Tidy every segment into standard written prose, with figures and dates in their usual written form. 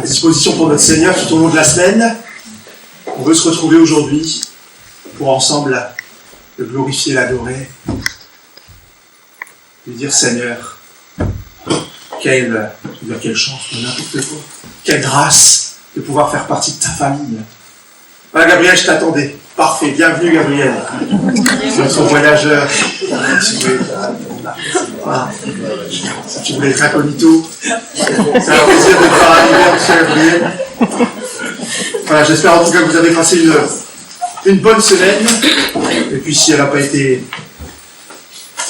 à disposition pour notre Seigneur tout au long de la semaine. On veut se retrouver aujourd'hui pour ensemble le glorifier, l'adorer, lui dire Seigneur, quelle chance, n'importe quoi, quelle grâce de pouvoir faire partie de ta famille. Voilà Gabriel, je t'attendais. Parfait, bienvenue Gabriel. C'est notre voyageur. Si tu voulais être incognito, c'est un plaisir de te voir arriver, monsieur Gabriel. Voilà, j'espère en tout cas que vous avez passé une bonne semaine. Et puis si elle n'a pas été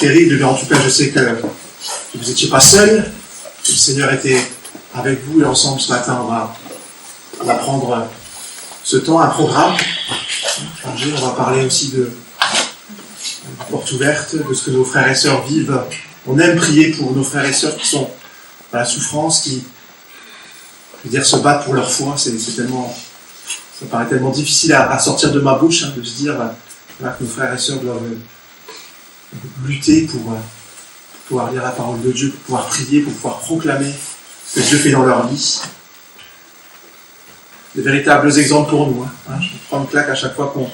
terrible, mais en tout cas je sais que vous n'étiez pas seul, que le Seigneur était avec vous et ensemble ce matin on va prendre ce temps, un programme. On va parler aussi de porte ouverte, de ce que nos frères et sœurs vivent. On aime prier pour nos frères et sœurs qui sont dans la souffrance, qui, se battent pour leur foi. Ça paraît tellement difficile à sortir de ma bouche, de se dire que nos frères et sœurs doivent lutter pour pouvoir lire la parole de Dieu, pour pouvoir prier, pour pouvoir proclamer ce que Dieu fait dans leur vie. Des véritables exemples pour nous. Je prends une claque à chaque fois qu'on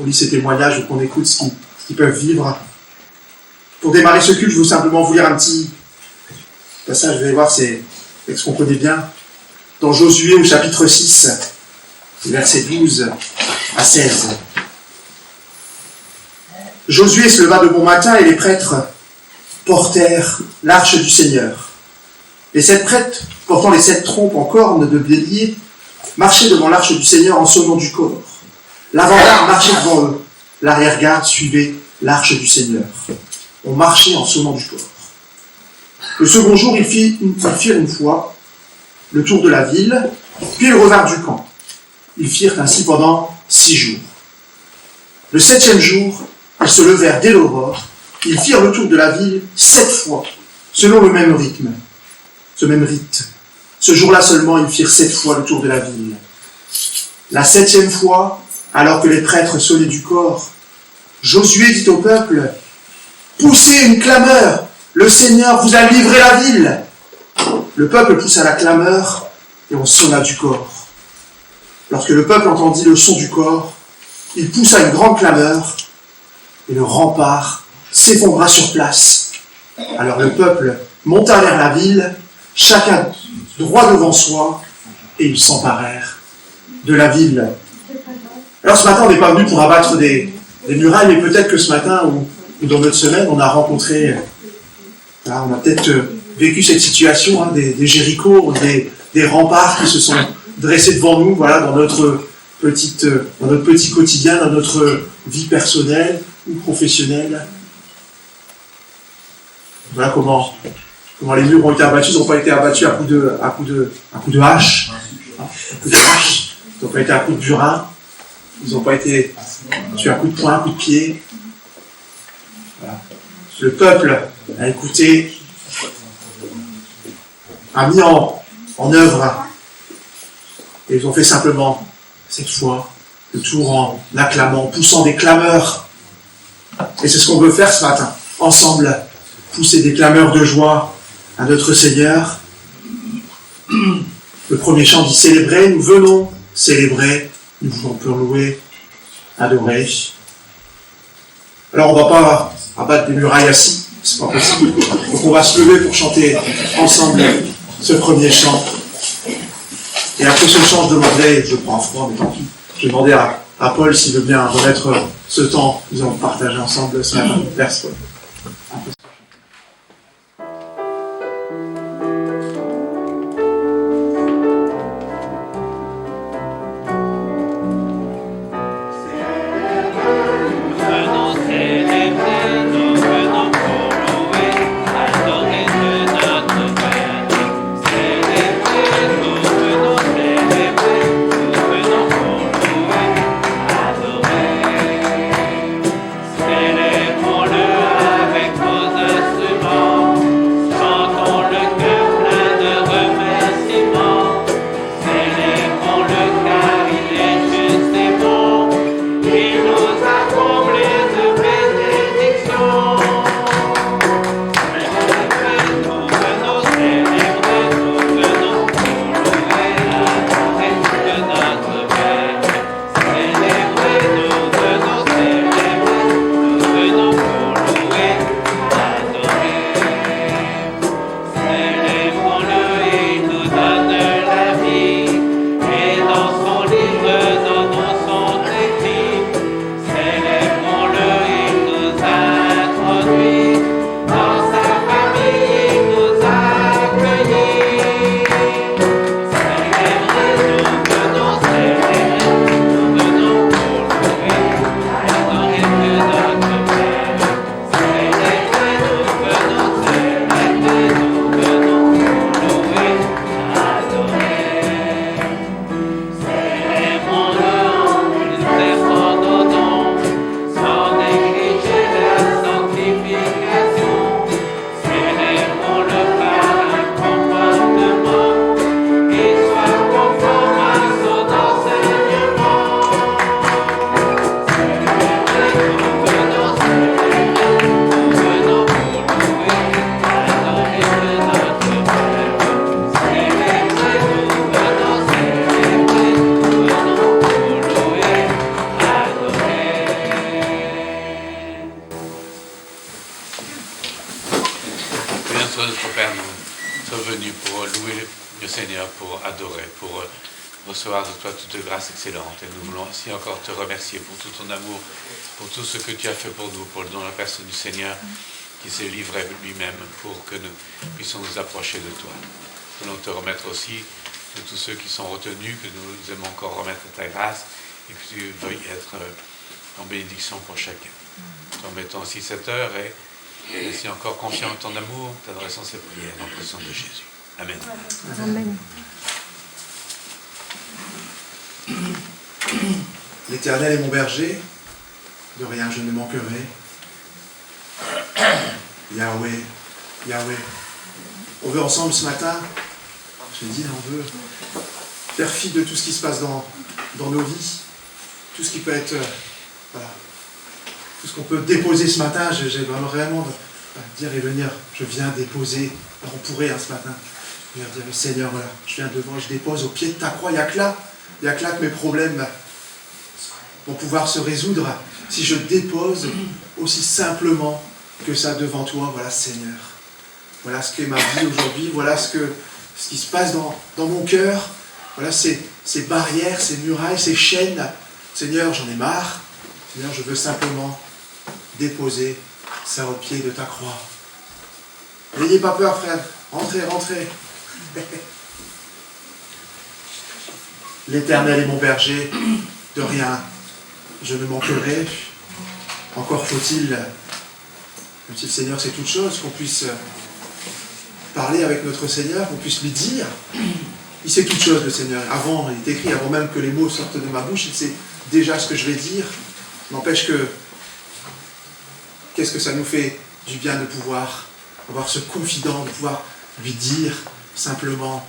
lit ces témoignages ou qu'on écoute ce qu'ils peuvent vivre. Pour démarrer ce culte, je veux simplement vous lire un petit passage, vous allez voir, c'est ce qu'on connaît bien. Dans Josué au chapitre 6, versets 12 à 16. Josué se leva de bon matin et les prêtres portèrent l'arche du Seigneur. Les 7 prêtres, portant les 7 trompes en cornes de bélier, marchaient devant l'arche du Seigneur en sonnant du cor. L'avant-garde marchait devant eux, l'arrière-garde suivait l'arche du Seigneur. On marchait en sonnant du cor. Le second jour, ils firent une fois le tour de la ville, puis ils revinrent du camp. Ils firent ainsi pendant 6 jours. Le 7e jour, ils se levèrent dès l'aurore. Ils firent le tour de la ville 7 fois, selon le même rythme, ce même rite. Ce jour-là seulement, ils firent 7 fois le tour de la ville. La 7e fois, alors que les prêtres sonnaient du cor, Josué dit au peuple, « Poussez une clameur, le Seigneur vous a livré la ville !» Le peuple poussa la clameur et on sonna du cor. Lorsque le peuple entendit le son du cor, il poussa une grande clameur et le rempart s'effondra sur place. Alors le peuple monta vers la ville, chacun droit devant soi, et ils s'emparèrent de la ville. Alors ce matin, on n'est pas venu pour abattre des murailles, mais peut-être que ce matin, ou dans notre semaine, on a rencontré, on a peut-être vécu cette situation, des Jéricho, des remparts qui se sont dressés devant nous, dans notre petit quotidien, dans notre vie personnelle ou professionnelle. Voilà comment les murs ont été abattus. Ils n'ont pas été abattus à coup de hache. Ils n'ont pas été à coup de burin. Ils n'ont pas été tués à coup de poing, à coup de pied. Voilà. Le peuple a écouté, a mis en œuvre, et ils ont fait simplement, cette fois, le tour en acclamant, en poussant des clameurs. Et c'est ce qu'on veut faire ce matin, ensemble, pousser des clameurs de joie à notre Seigneur. Le premier chant dit « Célébrer », nous venons célébrer, nous voulons plus louer, adorer. Alors on ne va pas abattre des murailles assis, c'est pas possible. Donc on va se lever pour chanter ensemble ce premier chant. Et après ce chant, je prends froid, mais tant pis. Je vais demander à Paul s'il veut bien remettre ce temps que nous allons partager ensemble ce matin. Merci Paul. Célébrons-le. Toi, notre Père, nous sommes venus pour louer le Seigneur, pour adorer, pour recevoir de toi toute grâce excellente. Et nous voulons aussi encore te remercier pour tout ton amour, pour tout ce que tu as fait pour nous, dans la personne du Seigneur qui s'est livré lui-même pour que nous puissions nous approcher de toi. Nous voulons te remettre aussi de tous ceux qui sont retenus, que nous aimons encore remettre à ta grâce et que tu veuilles être en bénédiction pour chacun. Nous remettons aussi cette heure et ainsi encore confiant en ton amour, t'adressons cette prière en le nom de Jésus. Amen. Amen. L'Éternel est mon berger, de rien je ne manquerai. Yahweh, Yahweh. On veut ensemble ce matin, je dis, on veut faire fi de tout ce qui se passe dans nos vies, tout ce qui peut être, voilà, tout ce qu'on peut déposer ce matin. J'ai vraiment dire et venir, je viens déposer, alors on pourrait ce matin, je viens dire, Seigneur, voilà, je viens devant, je dépose au pied de ta croix, il n'y a que là que mes problèmes vont pouvoir se résoudre, si je dépose aussi simplement que ça devant toi. Voilà, Seigneur, voilà ce qu'est ma vie aujourd'hui, voilà ce qui se passe dans mon cœur, voilà ces barrières, ces murailles, ces chaînes. Seigneur, j'en ai marre. Seigneur, je veux simplement déposer ça au pied de ta croix. N'ayez pas peur, frère. Rentrez, rentrez. L'Éternel est mon berger, de rien je ne manquerai. Encore faut-il, même si le Seigneur sait toutes choses, qu'on puisse parler avec notre Seigneur, qu'on puisse lui dire. Il sait toutes choses, le Seigneur. Avant, il est écrit, avant même que les mots sortent de ma bouche, il sait déjà ce que je vais dire. N'empêche que, qu'est-ce que ça nous fait du bien de pouvoir avoir ce confident, de pouvoir lui dire simplement,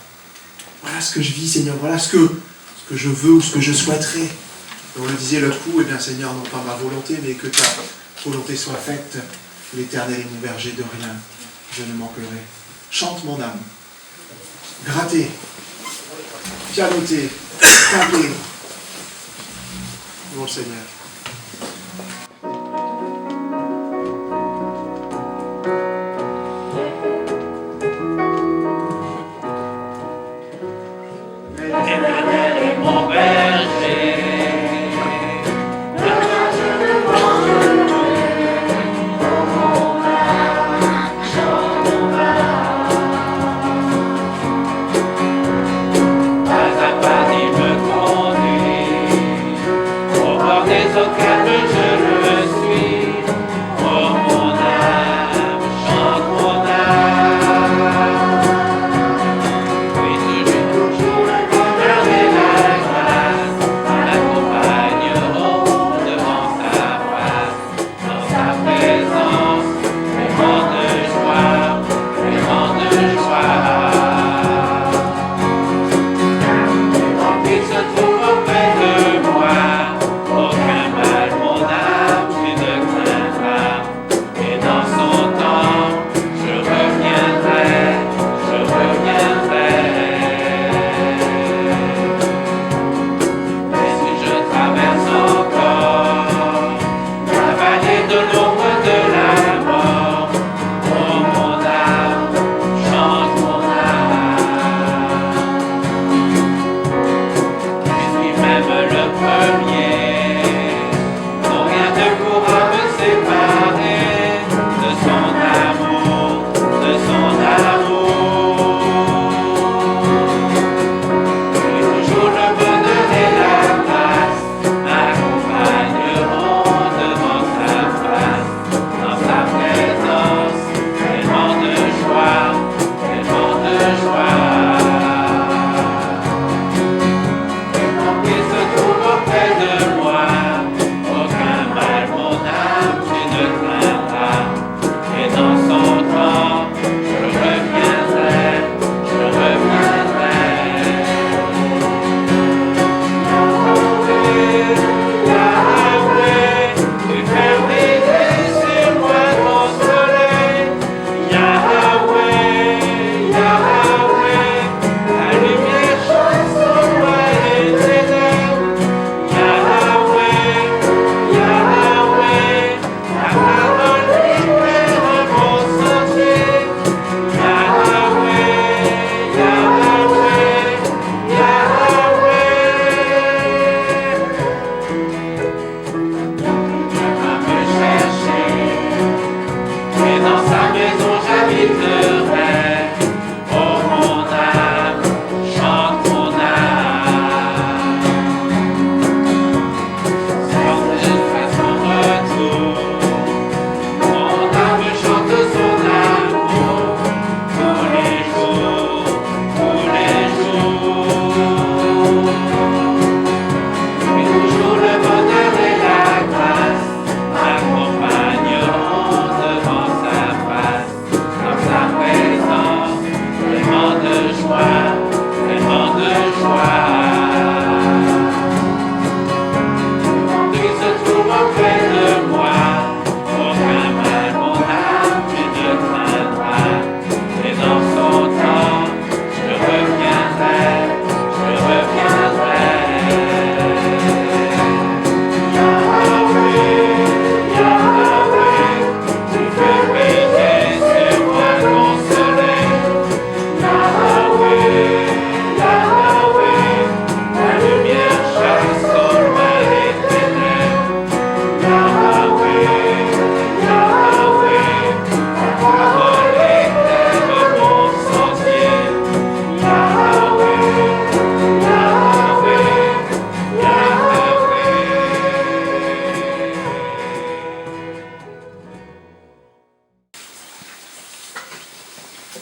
voilà ce que je vis, Seigneur, voilà ce que je veux ou ce que je souhaiterais. On le disait l'autre coup, eh bien Seigneur, non pas ma volonté, mais que ta volonté soit faite. L'Éternel est mon berger, de rien je ne manquerai. Chante mon âme. Grattez. Pianoter. Taper. Mon Seigneur. Pas à pas il me conduit au bord des eaux.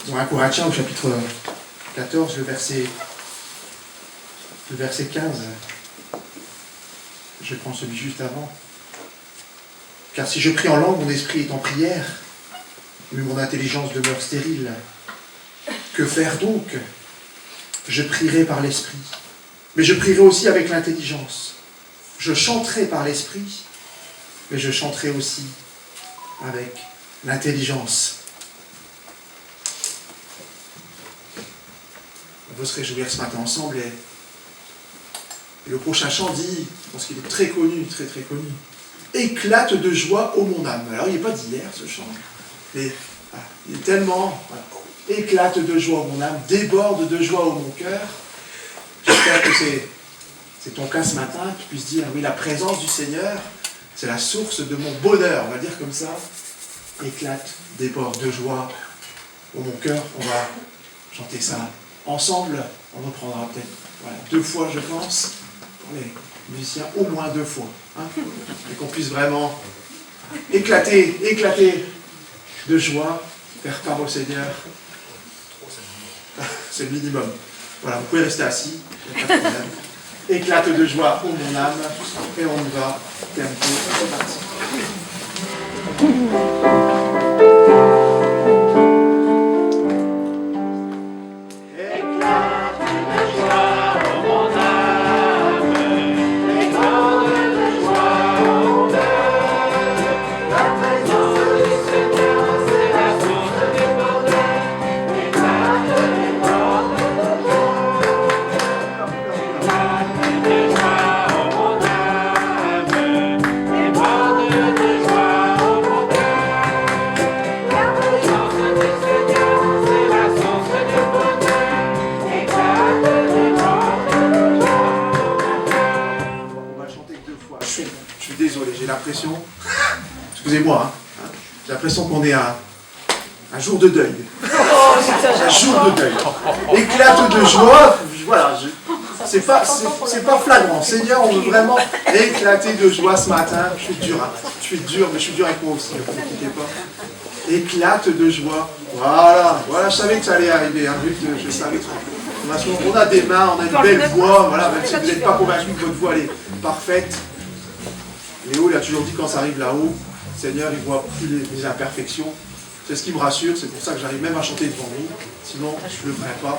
Dans 1 Corinthiens au chapitre 14, le verset 15. Je prends celui juste avant. Car si je prie en langue, mon esprit est en prière, mais mon intelligence demeure stérile. Que faire donc? Je prierai par l'esprit, mais je prierai aussi avec l'intelligence. Je chanterai par l'esprit, mais je chanterai aussi avec l'intelligence. On veut se réjouir ce matin ensemble et le prochain chant dit, je pense qu'il est très connu, très très connu. Éclate de joie, ô mon âme. Alors il n'est pas d'hier ce chant, mais voilà, il est tellement... Voilà. Éclate de joie, ô mon âme, déborde de joie, ô mon cœur. J'espère que c'est ton cas ce matin, que tu puisses dire, oui, la présence du Seigneur, c'est la source de mon bonheur, on va dire comme ça. Éclate, déborde de joie, ô mon cœur. On va chanter ça ensemble. On reprendra peut-être 2 fois, je pense, pour les musiciens, au moins 2 fois. Hein, et qu'on puisse vraiment éclater de joie, faire part au Seigneur. C'est le minimum. Voilà, vous pouvez rester assis, il n'y a pas de problème. Éclate de joie, ô mon âme, et on y va. Tempo, c'est parti. Excusez-moi, hein, j'ai l'impression qu'on est à un jour de deuil. Un jour de deuil. Éclate de joie, voilà, c'est pas flagrant. Seigneur, on veut vraiment éclater de joie ce matin. Je suis dur, mais je suis dur avec moi aussi, ne vous inquiétez pas. Éclate de joie. Voilà, je savais que ça allait arriver, hein, je savais que on a des mains, on a une belle voix, voilà, même si vous n'êtes pas convaincu que votre voix elle est parfaite. Léo, il a toujours dit quand ça arrive là-haut, Seigneur, il voit plus les imperfections. C'est ce qui me rassure, c'est pour ça que j'arrive même à chanter devant vous. Sinon, je ne le ferai pas.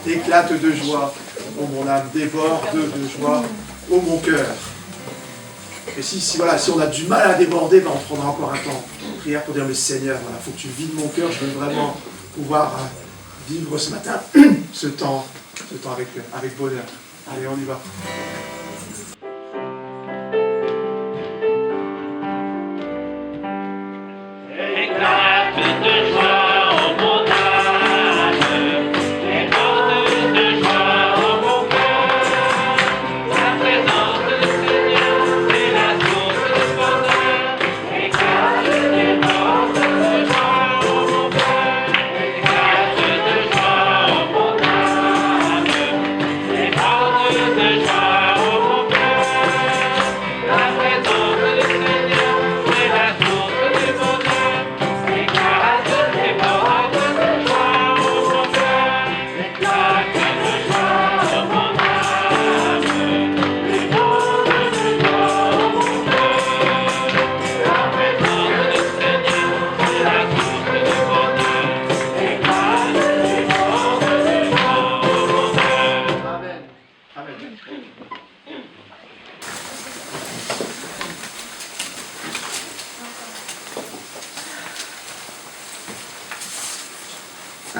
Éclate de joie, ô mon âme, déborde de joie, ô mon cœur. Et si on a du mal à déborder, ben on prendra encore un temps de prière pour dire, mais Seigneur, il faut que tu vides mon cœur, je veux vraiment pouvoir vivre ce matin ce temps avec bonheur. Allez, on y va.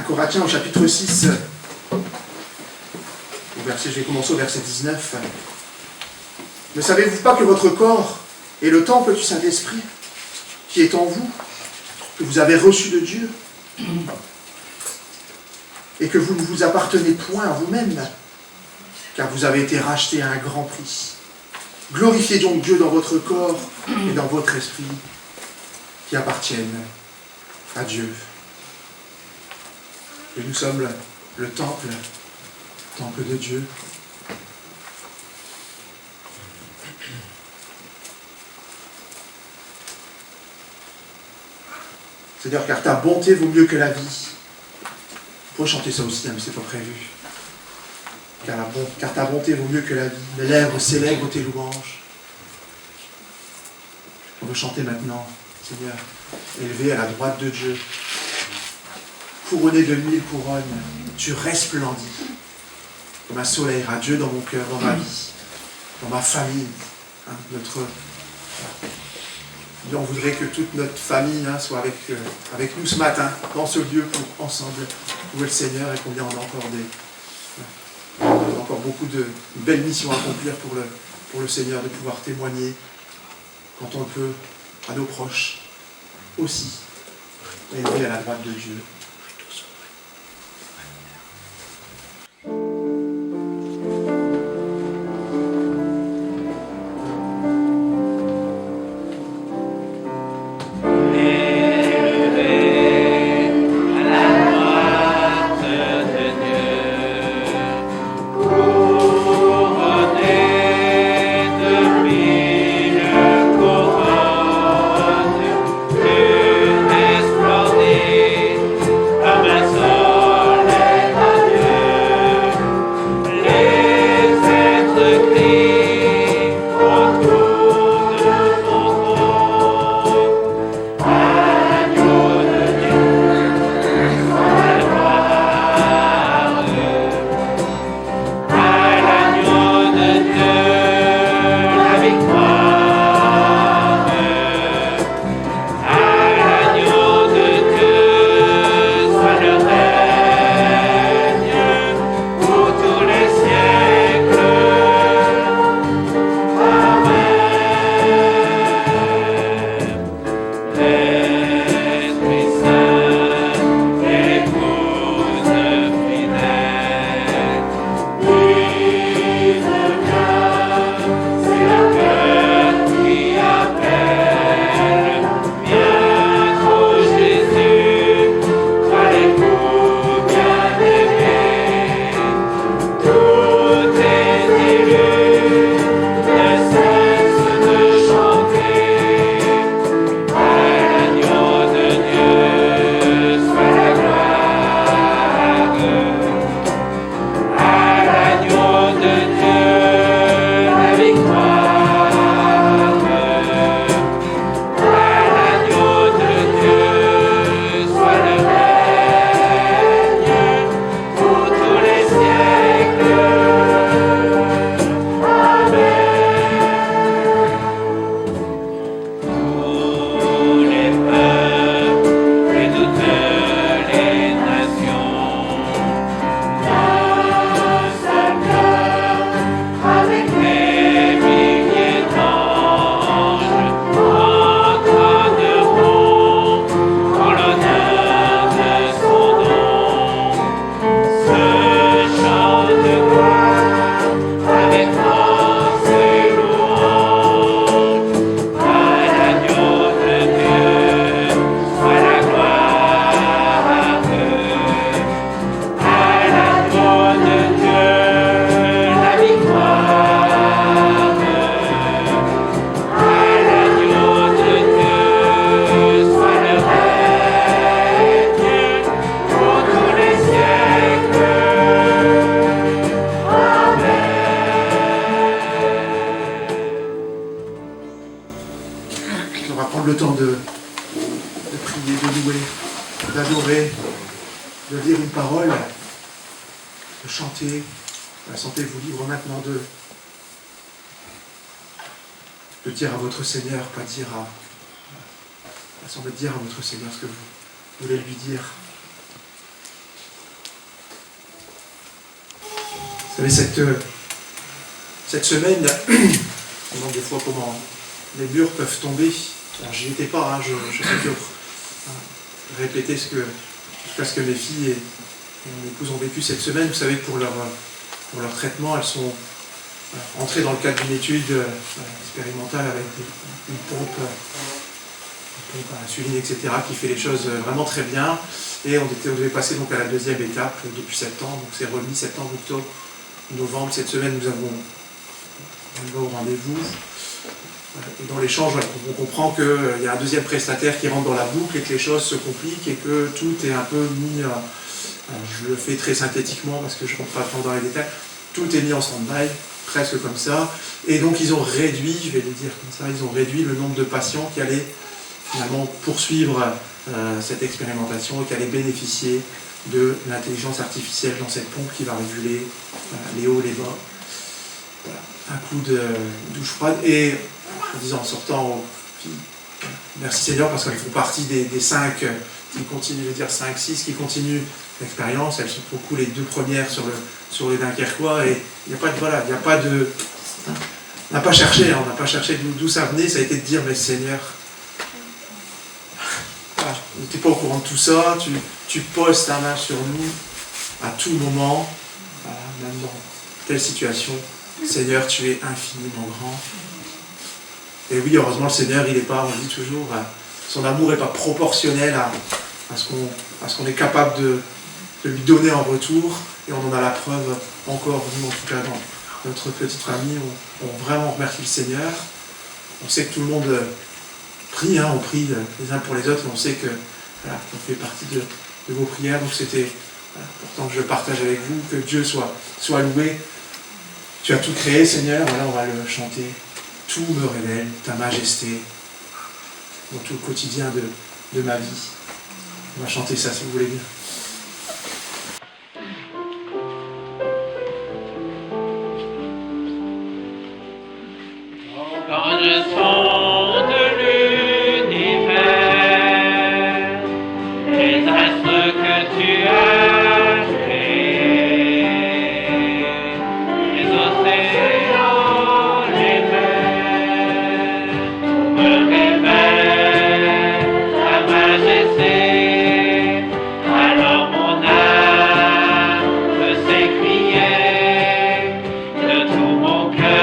Corinthiens au chapitre 6, je vais commencer au verset 19. Ne savez-vous pas que votre corps est le temple du Saint-Esprit qui est en vous, que vous avez reçu de Dieu, et que vous ne vous appartenez point à vous-même, car vous avez été rachetés à un grand prix. Glorifiez donc Dieu dans votre corps et dans votre esprit qui appartiennent à Dieu. Et nous sommes le temple de Dieu. Seigneur, car ta bonté vaut mieux que la vie. Faut chanter ça aussi, hein, mais c'est pas prévu. Car ta bonté vaut mieux que la vie. Mes lèvres célèbrent tes louanges. On veut chanter maintenant, Seigneur, élevé à la droite de Dieu, couronné de 1000 couronnes, tu resplendis comme un soleil radieux dans mon cœur, dans ma vie, dans ma famille. Hein, on voudrait que toute notre famille soit avec nous ce matin, dans ce lieu, pour ensemble louer le Seigneur, et combien on a encore beaucoup de belles missions à accomplir pour le Seigneur, de pouvoir témoigner quand on le peut à nos proches aussi, élevés à la droite de Dieu. Le temps de prier, de louer, d'adorer, de lire une parole, de chanter. La santé vous livre maintenant de dire à votre Seigneur, pas dire dire à votre Seigneur ce que vous voulez lui dire. Vous savez, cette semaine, on demande des fois comment les murs peuvent tomber. Alors, j'y étais pas, hein, je fais que répéter ce que mes filles et mon épouse ont vécu cette semaine. Vous savez, pour leur traitement, elles sont entrées dans le cadre d'une étude expérimentale avec une pompe à insuline, etc., qui fait les choses vraiment très bien. Et on devait passer donc à la deuxième étape depuis septembre, donc c'est remis septembre, octobre, novembre. Cette semaine, on va au rendez-vous. Et dans l'échange, on comprend qu'il y a un deuxième prestataire qui rentre dans la boucle et que les choses se compliquent et que tout est un peu mis Alors, je le fais très synthétiquement parce que je ne rentre pas trop dans les détails. Tout est mis en stand-by, presque comme ça. Et donc ils ont réduit, je vais le dire comme ça, ils ont réduit le nombre de patients qui allaient finalement poursuivre cette expérimentation et qui allaient bénéficier de l'intelligence artificielle dans cette pompe qui va réguler les hauts, les bas. Voilà. Un coup de douche froide et en disant en sortant, merci Seigneur parce qu'elles font partie des 5 qui continuent, je veux dire 5, 6 qui continuent l'expérience. Elles sont beaucoup les 2 premières sur les Dunkerquois et il n'y a pas de, voilà, il n'y a pas de, on n'a pas cherché d'où ça venait, ça a été de dire mais Seigneur, voilà, on n'était pas au courant de tout ça, tu poses ta main sur nous à tout moment, voilà, même dans telle situation. Seigneur, tu es infiniment grand. Et oui, heureusement, le Seigneur, il n'est pas, on le dit toujours, son amour n'est pas proportionnel à ce qu'on est capable de lui donner en retour. Et on en a la preuve encore, nous en tout cas dans notre petite famille, on vraiment remercie le Seigneur. On sait que tout le monde prie, on prie les uns pour les autres, et on sait que voilà, on fait partie de vos prières. Donc c'était important que je partage avec vous, que Dieu soit loué. Tu as tout créé, Seigneur, voilà, on va le chanter. Tout me révèle ta majesté dans tout le quotidien de ma vie. On va chanter ça si vous voulez bien. Quand je sonde l'univers, les astres que tu as créés, les océans, les mers, me révèlent ta majesté. Alors mon âme peut s'écrier de tout mon cœur.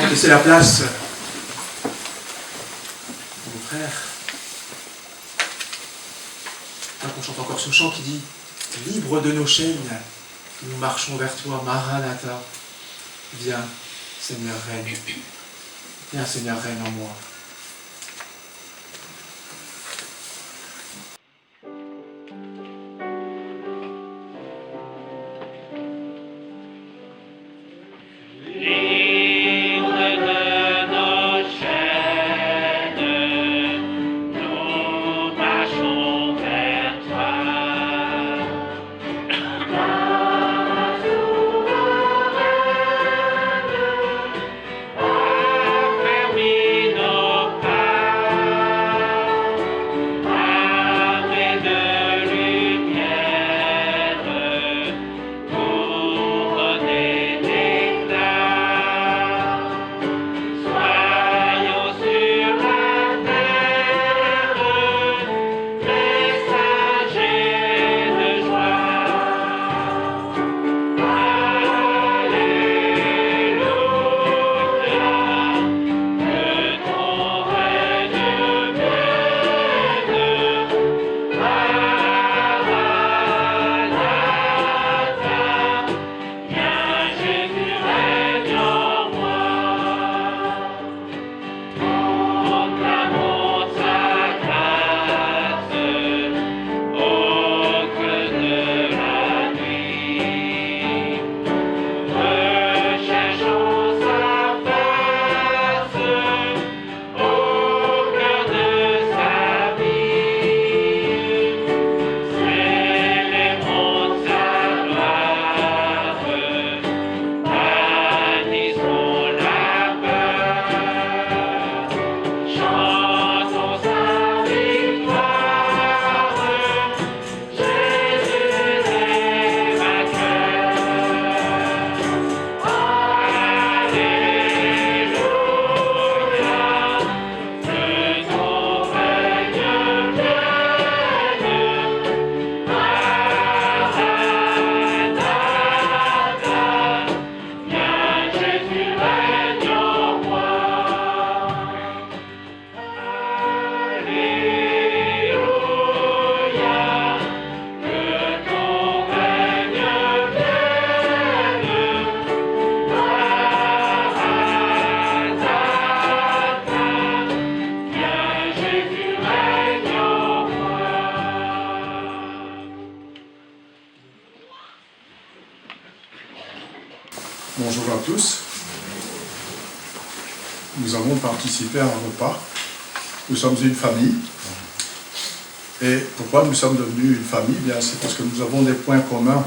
Laisser la place à mon frère. On chante encore ce chant qui dit « Libre de nos chaînes, nous marchons vers toi, Maranatha. Viens, Seigneur, règne. Viens, Seigneur, règne en moi. » Affermi nos tous, nous avons participé à un repas. Nous sommes une famille. Et pourquoi nous sommes devenus une famille? Bien, c'est parce que nous avons des points communs.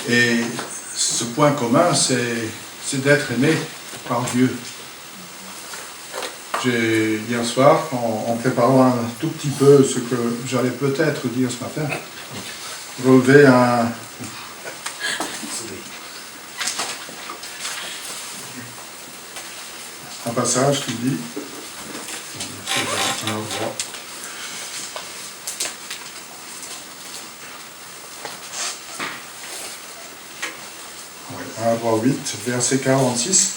Et ce point commun, c'est d'être aimé par Dieu. Hier soir, en préparant un tout petit peu ce que j'allais peut-être dire ce matin, relevé un passage qui dit, un endroit 8, verset 46.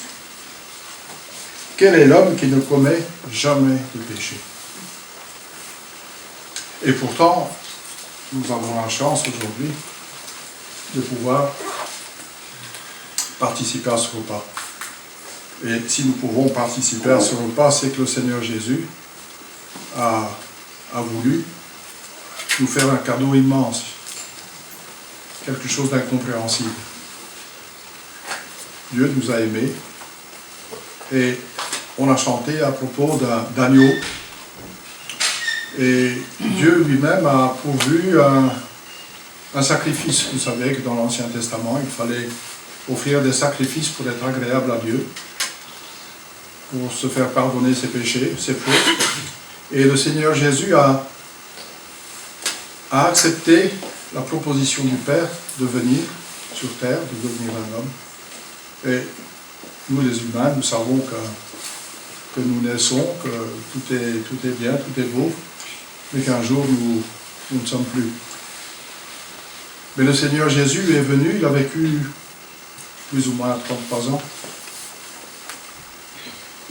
Quel est l'homme qui ne commet jamais de péché? Et pourtant, nous avons la chance aujourd'hui de pouvoir participer à ce repas. Et si nous pouvons participer à ce repas, c'est que le Seigneur Jésus a voulu nous faire un cadeau immense, quelque chose d'incompréhensible. Dieu nous a aimés et on a chanté à propos d'agneau. Et Dieu lui-même a pourvu un sacrifice. Vous savez que dans l'Ancien Testament, il fallait offrir des sacrifices pour être agréable à Dieu, pour se faire pardonner ses péchés, ses fautes. Et le Seigneur Jésus a accepté la proposition du Père de venir sur terre, de devenir un homme. Et nous les humains, nous savons que nous naissons, que tout est bien, tout est beau, mais qu'un jour nous ne sommes plus. Mais le Seigneur Jésus est venu, il a vécu plus ou moins 33 ans,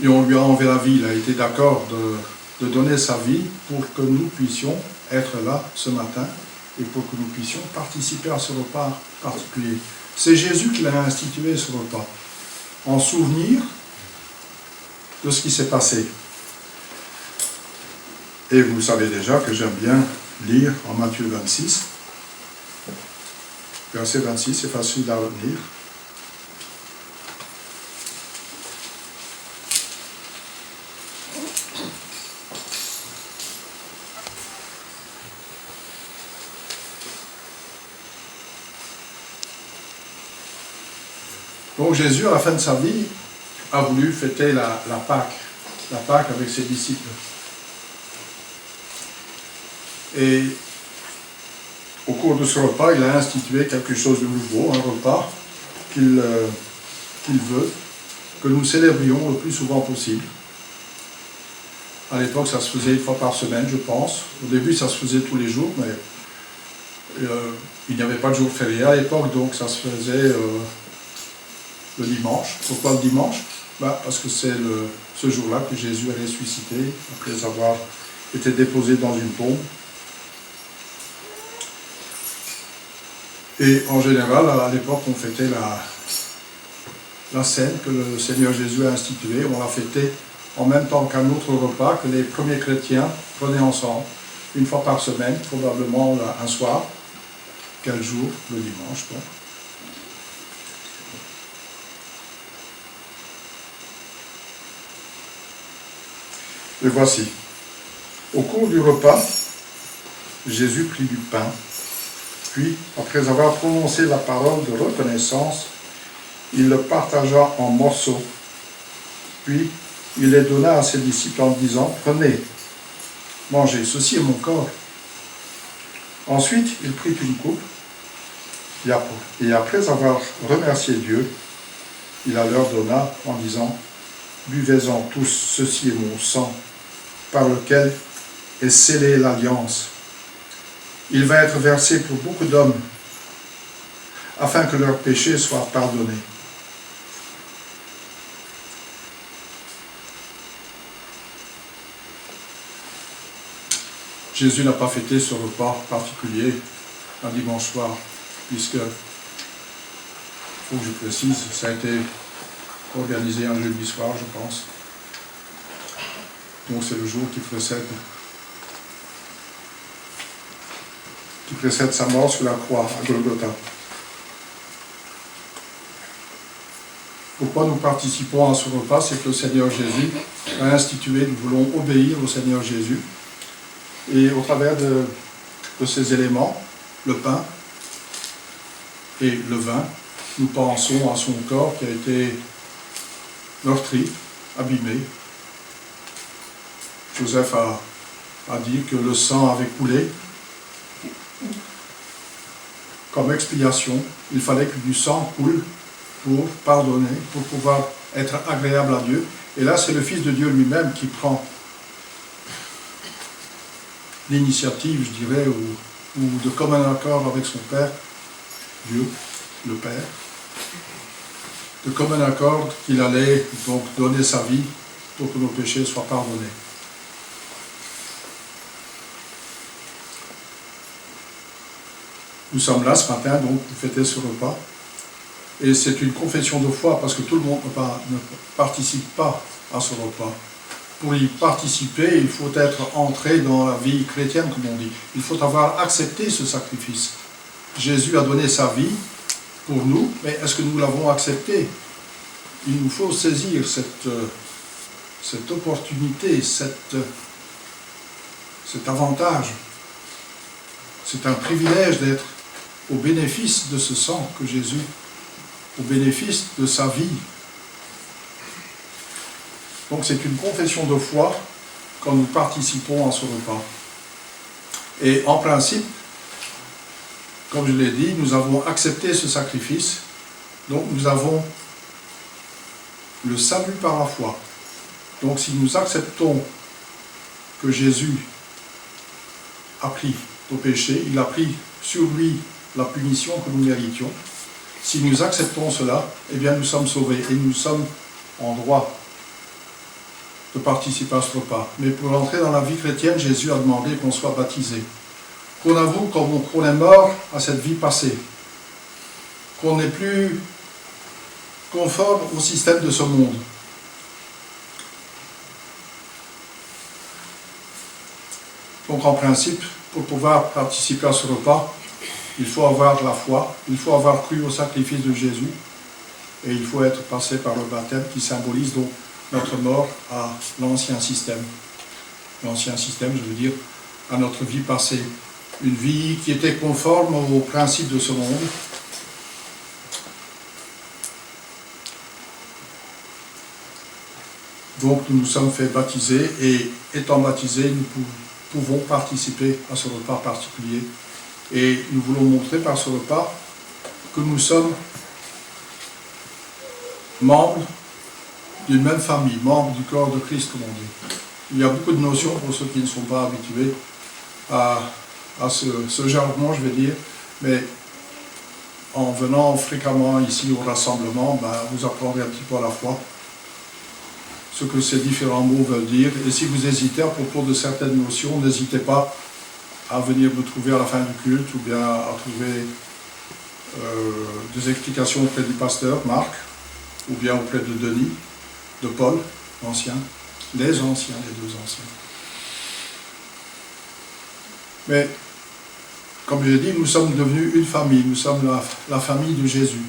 et on lui a enlevé la vie. Il a été d'accord de donner sa vie pour que nous puissions être là ce matin et pour que nous puissions participer à ce repas particulier. C'est Jésus qui l'a institué, ce repas, en souvenir de ce qui s'est passé. Et vous savez déjà que j'aime bien lire en Matthieu 26, verset 26, c'est facile à lire. Donc Jésus, à la fin de sa vie, a voulu fêter la Pâque avec ses disciples. Et au cours de ce repas, il a institué quelque chose de nouveau, un repas qu'il veut que nous célébrions le plus souvent possible. À l'époque, ça se faisait une fois par semaine, je pense. Au début, ça se faisait tous les jours, mais il n'y avait pas de jour férié à l'époque, donc ça se faisait le dimanche. Pourquoi le dimanche? Parce que c'est ce jour-là que Jésus est ressuscité, après avoir été déposé dans une tombe. Et en général, à l'époque, on fêtait la scène que le Seigneur Jésus a instituée. On l'a fêtée en même temps qu'un autre repas que les premiers chrétiens prenaient ensemble, une fois par semaine, probablement un soir. Quel jour? Le dimanche, donc. Et voici. Au cours du repas, Jésus prit du pain. Puis, après avoir prononcé la parole de reconnaissance, il le partagea en morceaux. Puis, il les donna à ses disciples en disant, « Prenez, mangez, ceci est mon corps. » Ensuite, il prit une coupe, et après avoir remercié Dieu, il la leur donna en disant, « Buvez-en tous, ceci est mon sang, par lequel est scellée l'alliance. Il va être versé pour beaucoup d'hommes, afin que leurs péchés soient pardonnés. » Jésus n'a pas fêté ce repas particulier un dimanche soir, puisque, il faut que je précise, ça a été organisé un jeudi soir, je pense. Donc c'est le jour qui précède sa mort sur la croix à Golgotha. Pourquoi nous participons à ce repas? C'est que le Seigneur Jésus a institué, nous voulons obéir au Seigneur Jésus. Et au travers de ces éléments, le pain et le vin, nous pensons à son corps qui a été meurtri, abîmé. Joseph a dit que le sang avait coulé. Comme expiation, il fallait que du sang coule pour pardonner, pour pouvoir être agréable à Dieu. Et là, c'est le Fils de Dieu lui-même qui prend l'initiative, je dirais, ou de commun accord avec son Père, Dieu, le Père, de commun accord qu'il allait donc donner sa vie pour que nos péchés soient pardonnés. Nous sommes là ce matin, donc, pour fêter ce repas. Et c'est une confession de foi, parce que tout le monde ne participe pas à ce repas. Pour y participer, il faut être entré dans la vie chrétienne, comme on dit. Il faut avoir accepté ce sacrifice. Jésus a donné sa vie pour nous, mais est-ce que nous l'avons accepté? Il nous faut saisir cette opportunité, cet avantage. C'est un privilège d'être au bénéfice de ce sang que Jésus, au bénéfice de sa vie. Donc c'est une confession de foi quand nous participons à ce repas. Et en principe, comme je l'ai dit, nous avons accepté ce sacrifice, donc nous avons le salut par la foi. Donc si nous acceptons que Jésus a pris nos péchés, il a pris sur lui la punition que nous méritions, si nous acceptons cela, eh bien nous sommes sauvés et nous sommes en droit de participer à ce repas. Mais pour entrer dans la vie chrétienne, Jésus a demandé qu'on soit baptisé, qu'on avoue qu'on est mort à cette vie passée, qu'on n'est plus conforme au système de ce monde. Donc en principe, pour pouvoir participer à ce repas, il faut avoir la foi, il faut avoir cru au sacrifice de Jésus, et il faut être passé par le baptême qui symbolise donc notre mort à l'ancien système. L'ancien système, je veux dire, à notre vie passée. Une vie qui était conforme aux principes de ce monde. Donc nous nous sommes fait baptiser, et étant baptisés, nous pouvons participer à ce repas particulier. Et nous voulons montrer par ce repas que nous sommes membres d'une même famille, membres du corps de Christ, comme on dit. Il y a beaucoup de notions pour ceux qui ne sont pas habitués à ce jargon, je vais dire, mais en venant fréquemment ici au rassemblement, vous apprendrez un petit peu à la fois ce que ces différents mots veulent dire. Et si vous hésitez à propos de certaines notions, n'hésitez pas à venir me trouver à la fin du culte, ou bien à trouver des explications auprès du pasteur Marc, ou bien auprès de Denis, de Paul, l'ancien, les deux anciens. Mais, comme je l'ai dit, nous sommes devenus une famille, nous sommes la famille de Jésus.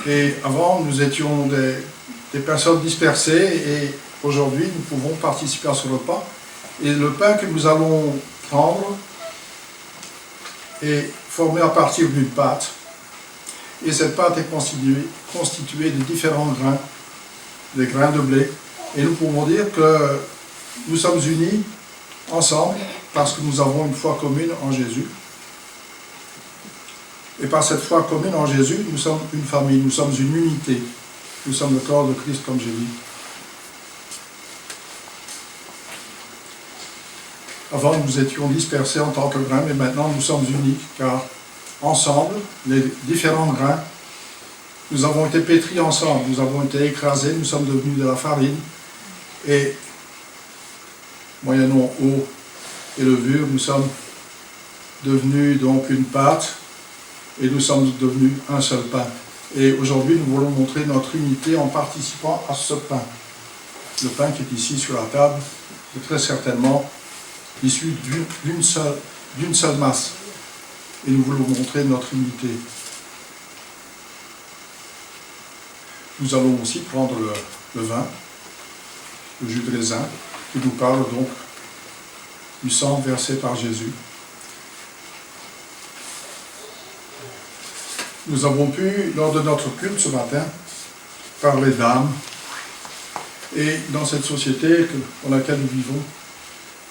Et avant, nous étions des personnes dispersées, et aujourd'hui, nous pouvons participer à ce repas. Et le pain que nous allons prendre est formé à partir d'une pâte. Et cette pâte est constituée de différents grains, des grains de blé. Et nous pouvons dire que nous sommes unis ensemble parce que nous avons une foi commune en Jésus. Et par cette foi commune en Jésus, nous sommes une famille, nous sommes une unité. Nous sommes le corps de Christ, comme j'ai dit. Avant, nous étions dispersés en tant que grains, mais maintenant nous sommes uniques, car ensemble, les différents grains, nous avons été pétris ensemble, nous avons été écrasés, nous sommes devenus de la farine, et moyennant eau et levure, nous sommes devenus donc une pâte, et nous sommes devenus un seul pain. Et aujourd'hui, nous voulons montrer notre unité en participant à ce pain. Le pain qui est ici sur la table est très certainement issu d'une seule masse. Et nous voulons montrer notre unité. Nous allons aussi prendre le vin, le jus de raisin, qui nous parle donc du sang versé par Jésus. Nous avons pu, lors de notre culte ce matin, parler d'âme. Et dans cette société dans laquelle nous vivons,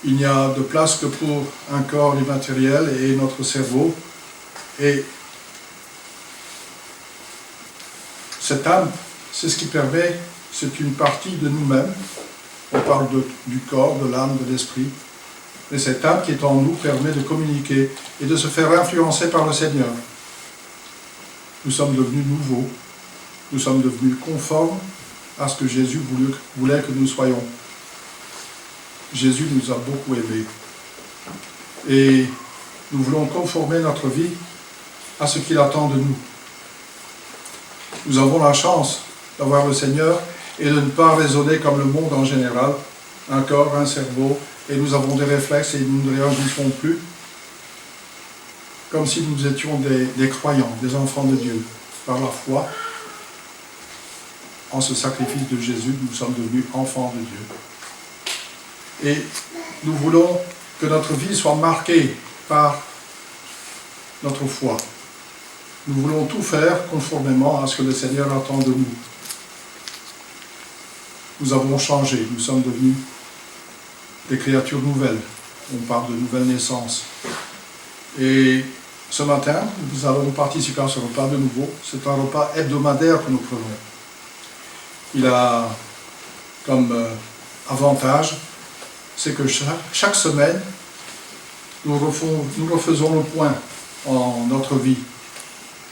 il n'y a de place que pour un corps immatériel et notre cerveau. Et cette âme, c'est ce qui permet, c'est une partie de nous-mêmes. On parle du corps, de l'âme, de l'esprit. Mais cette âme qui est en nous permet de communiquer et de se faire influencer par le Seigneur. Nous sommes devenus nouveaux. Nous sommes devenus conformes à ce que Jésus voulait que nous soyons. Jésus nous a beaucoup aimés. Et nous voulons conformer notre vie à ce qu'il attend de nous. Nous avons la chance d'avoir le Seigneur et de ne pas raisonner comme le monde en général, un corps, un cerveau, et nous avons des réflexes et nous ne réagissons plus comme si nous étions des croyants, des enfants de Dieu. Par la foi, en ce sacrifice de Jésus, nous sommes devenus enfants de Dieu. Et nous voulons que notre vie soit marquée par notre foi. Nous voulons tout faire conformément à ce que le Seigneur attend de nous. Nous avons changé, nous sommes devenus des créatures nouvelles. On parle de nouvelle naissance. Et ce matin, nous allons participer à ce repas de nouveau. C'est un repas hebdomadaire que nous prenons. Il a comme avantage, c'est que chaque semaine, nous refaisons le point en notre vie.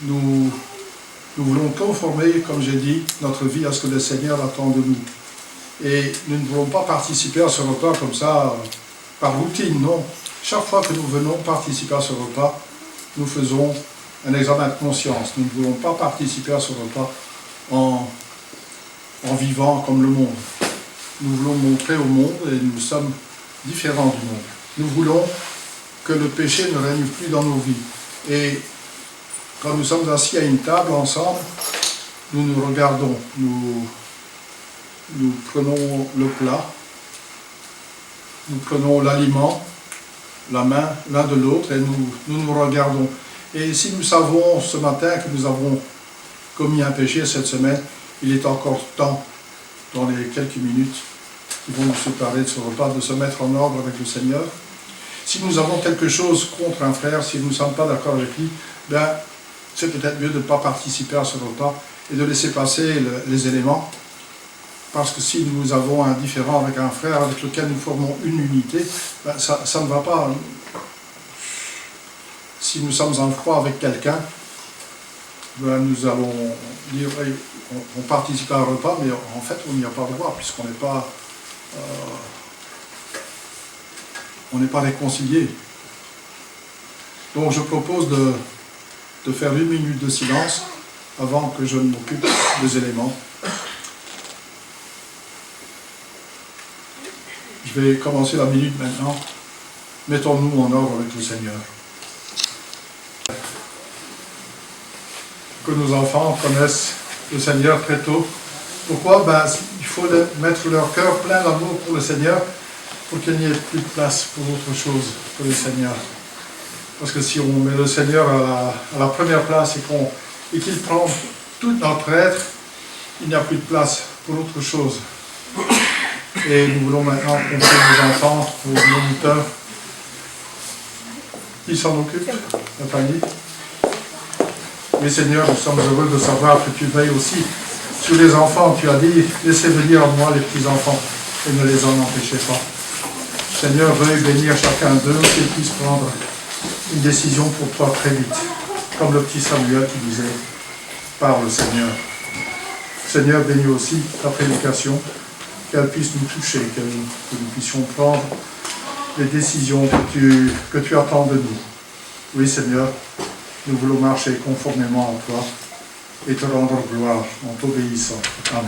Nous voulons conformer, comme j'ai dit, notre vie à ce que le Seigneur attend de nous. Et nous ne voulons pas participer à ce repas comme ça, par routine, non. Chaque fois que nous venons participer à ce repas, nous faisons un examen de conscience. Nous ne voulons pas participer à ce repas en vivant comme le monde. Nous voulons montrer au monde, et nous sommes différents du monde. Nous voulons que le péché ne règne plus dans nos vies. Et quand nous sommes assis à une table ensemble, nous nous regardons, nous prenons le plat, nous prenons l'aliment, la main l'un de l'autre, et nous regardons. Et si nous savons ce matin que nous avons commis un péché cette semaine, il est encore temps, dans les quelques minutes qui vont nous séparer de ce repas, de se mettre en ordre avec le Seigneur. Si nous avons quelque chose contre un frère, si nous ne sommes pas d'accord avec lui, c'est peut-être mieux de ne pas participer à ce repas et de laisser passer les éléments. Parce que si nous avons un différend avec un frère avec lequel nous formons une unité, ça ne va pas. Si nous sommes en froid avec quelqu'un, nous allons dire, on participe à un repas, mais en fait on n'y a pas droit, puisqu'on n'est pas réconciliés. Donc je propose de faire 1 minute de silence avant que je ne m'occupe des éléments. Je vais commencer la minute maintenant. Mettons-nous en ordre avec le Seigneur. Que nos enfants connaissent le Seigneur très tôt. Pourquoi ? Il faut mettre leur cœur plein d'amour pour le Seigneur pour qu'il n'y ait plus de place pour autre chose que le Seigneur. Parce que si on met le Seigneur à la première place et qu'il prend tout notre être, il n'y a plus de place pour autre chose. Et nous voulons maintenant confier nos enfants aux moniteurs. Qui s'en occupe ? Nathalie ? Oui Seigneur, nous sommes heureux de savoir que tu veilles aussi sur les enfants. Tu as dit, laissez venir à moi les petits-enfants et ne les en empêchez pas. Seigneur, veuille bénir chacun d'eux, qu'ils puissent prendre une décision pour toi très vite. Comme le petit Samuel qui disait, parle Seigneur. Seigneur, bénis aussi ta prédication, qu'elle puisse nous toucher, que nous puissions prendre les décisions que tu attends de nous. Oui Seigneur, nous voulons marcher conformément à toi et te rendre gloire en t'obéissant. Amen.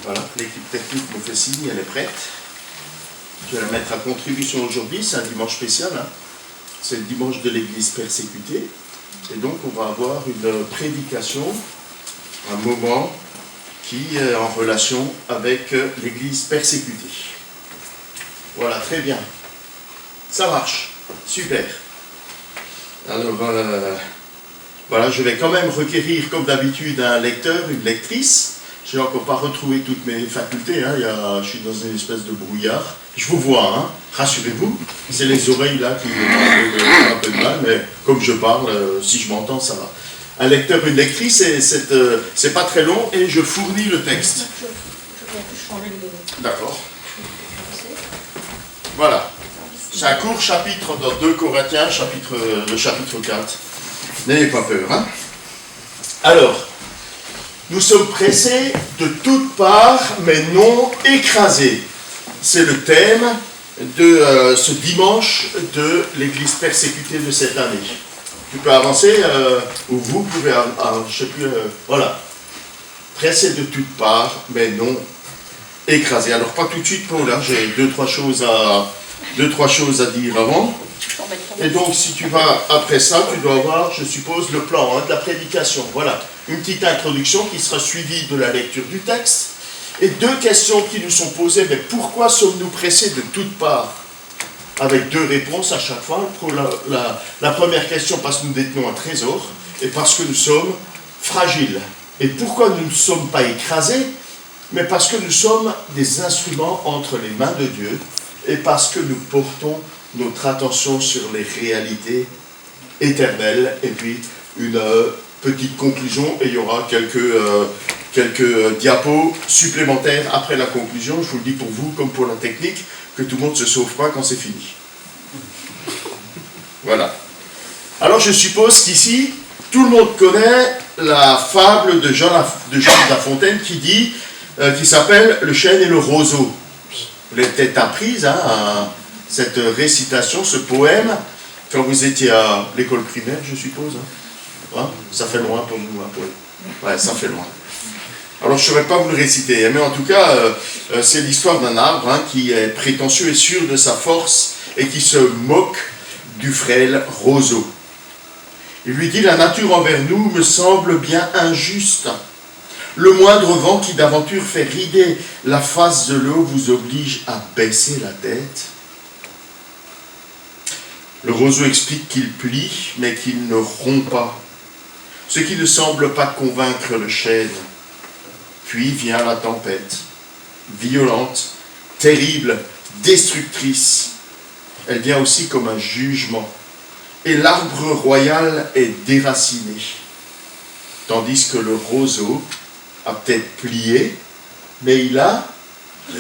Voilà, l'équipe technique nous fait signe, elle est prête. Je vais la mettre à contribution aujourd'hui, c'est un dimanche spécial. c'est le dimanche de l'Église persécutée. Et donc on va avoir une prédication, un moment qui est en relation avec l'Église persécutée. Voilà, très bien. Ça marche. Super. Alors, voilà, je vais quand même requérir, comme d'habitude, un lecteur, une lectrice. Je n'ai encore pas retrouvé toutes mes facultés, hein. Je suis dans une espèce de brouillard. Je vous vois, hein. Rassurez-vous. C'est les oreilles là qui ont un peu de mal, mais comme je parle, si je m'entends, ça va. Un lecteur, une lectrice, c'est pas très long et je fournis le texte. Je viens juste changer les... D'accord. Voilà. C'est un court chapitre dans 2 Corinthiens, le chapitre 4. N'ayez pas peur, hein. Alors, nous sommes pressés de toutes parts, mais non écrasés. C'est le thème de ce dimanche de l'Église persécutée de cette année. Tu peux avancer, ou vous pouvez, je sais plus, voilà. Pressés de toutes parts, mais non écrasés. Alors, pas tout de suite, Paul, hein, j'ai deux, trois choses à dire avant. Et donc, si tu vas après ça, tu dois avoir, je suppose, le plan de la prédication. Voilà, une petite introduction qui sera suivie de la lecture du texte. Et 2 questions qui nous sont posées. Mais pourquoi sommes-nous pressés de toutes parts? Avec 2 réponses à chaque fois. Pour la première question, parce que nous détenons un trésor, et parce que nous sommes fragiles. Et pourquoi nous ne sommes pas écrasés? Mais parce que nous sommes des instruments entre les mains de Dieu, et parce que nous portons notre attention sur les réalités éternelles. Et puis une petite conclusion, et il y aura quelques diapos supplémentaires après la conclusion. Je vous le dis pour vous comme pour la technique, que tout le monde ne se sauve pas quand c'est fini. Voilà. Alors je suppose qu'ici, tout le monde connaît la fable de Jean de La Fontaine qui s'appelle « Le chêne et le roseau ». Vous l'avez peut-être apprise, hein, cette récitation, ce poème, quand vous étiez à l'école primaire, je suppose. Hein. Ça fait loin pour nous, hein, Paul. Ouais, ça fait loin. Alors, je ne saurais pas vous le réciter, mais en tout cas, c'est l'histoire d'un arbre qui est prétentieux et sûr de sa force et qui se moque du frêle roseau. Il lui dit « La nature envers nous me semble bien injuste. Le moindre vent qui d'aventure fait rider la face de l'eau vous oblige à baisser la tête. » Le roseau explique qu'il plie, mais qu'il ne rompt pas, ce qui ne semble pas convaincre le chêne. Puis vient la tempête, violente, terrible, destructrice. Elle vient aussi comme un jugement. Et l'arbre royal est déraciné, tandis que le roseau a peut-être plié, mais il a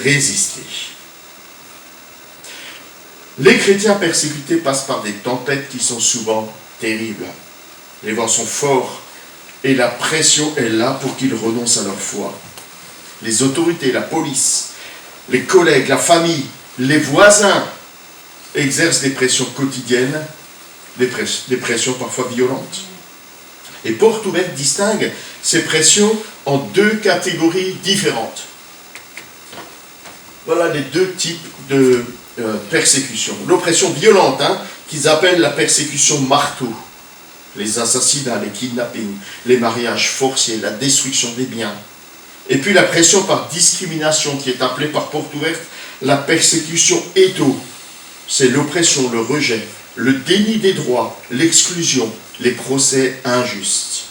résisté. Les chrétiens persécutés passent par des tempêtes qui sont souvent terribles. Les vents sont forts et la pression est là pour qu'ils renoncent à leur foi. Les autorités, la police, les collègues, la famille, les voisins exercent des pressions quotidiennes, des pressions parfois violentes. Et Porte Ouverte distingue ces pressions en 2 catégories différentes. Voilà les 2 types de persécution. L'oppression violente, qu'ils appellent la persécution marteau. Les assassinats, les kidnappings, les mariages forcés, la destruction des biens. Et puis la pression par discrimination, qui est appelée par Porte Ouverte la persécution étau. C'est l'oppression, le rejet, le déni des droits, l'exclusion, les procès injustes.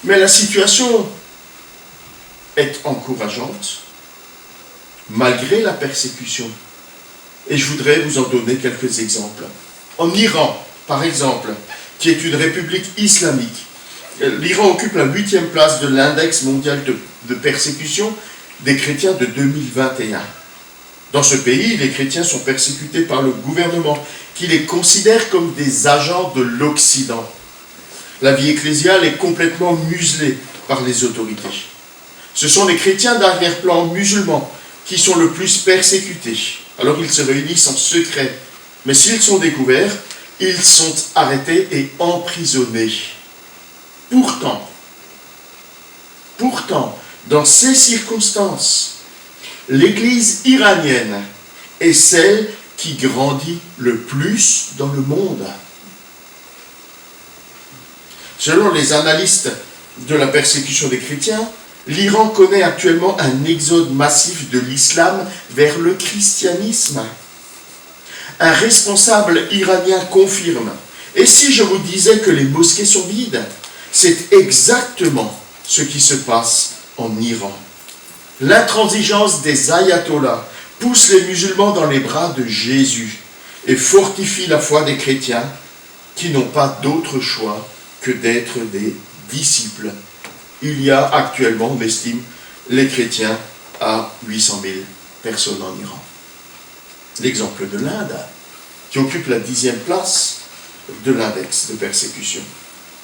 Mais la situation est encourageante, malgré la persécution. Et je voudrais vous en donner quelques exemples. En Iran, par exemple, qui est une république islamique, l'Iran occupe la 8e place de l'index mondial de persécution des chrétiens de 2021. Dans ce pays, les chrétiens sont persécutés par le gouvernement, qui les considère comme des agents de l'Occident. La vie ecclésiale est complètement muselée par les autorités. Ce sont les chrétiens d'arrière-plan musulmans qui sont le plus persécutés. Alors ils se réunissent en secret. Mais s'ils sont découverts, ils sont arrêtés et emprisonnés. Pourtant, dans ces circonstances, l'Église iranienne est celle qui grandit le plus dans le monde. Selon les analystes de la persécution des chrétiens, l'Iran connaît actuellement un exode massif de l'islam vers le christianisme. Un responsable iranien confirme. Et si je vous disais que les mosquées sont vides, c'est exactement ce qui se passe en Iran. L'intransigeance des ayatollahs pousse les musulmans dans les bras de Jésus et fortifie la foi des chrétiens qui n'ont pas d'autre choix que d'être des disciples. Il y a actuellement, on estime, les chrétiens à 800 000 personnes en Iran. L'exemple de l'Inde, qui occupe la 10e place de l'index de persécution.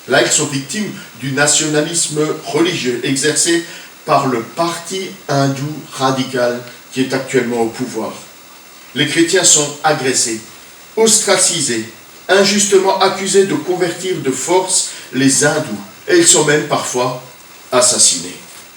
Là, ils sont victimes du nationalisme religieux exercé par le parti hindou radical qui est actuellement au pouvoir. Les chrétiens sont agressés, ostracisés, injustement accusés de convertir de force les hindous, et ils sont même parfois assassinés.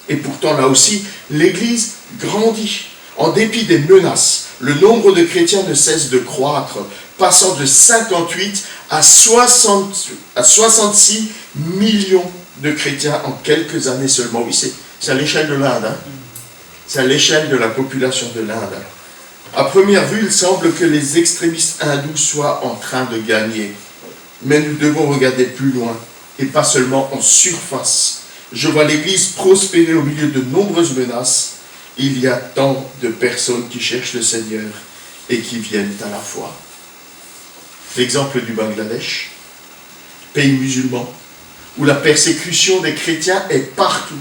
Et pourtant, là aussi, l'Église grandit. En dépit des menaces, le nombre de chrétiens ne cesse de croître, passant de 58 à 66 millions de chrétiens en quelques années seulement. Oui, c'est à l'échelle de l'Inde. Hein? C'est à l'échelle de la population de l'Inde. À première vue, il semble que les extrémistes hindous soient en train de gagner. Mais nous devons regarder plus loin, et pas seulement en surface. Je vois l'Église prospérer au milieu de nombreuses menaces. Il y a tant de personnes qui cherchent le Seigneur et qui viennent à la foi. L'exemple du Bangladesh, pays musulman, où la persécution des chrétiens est partout.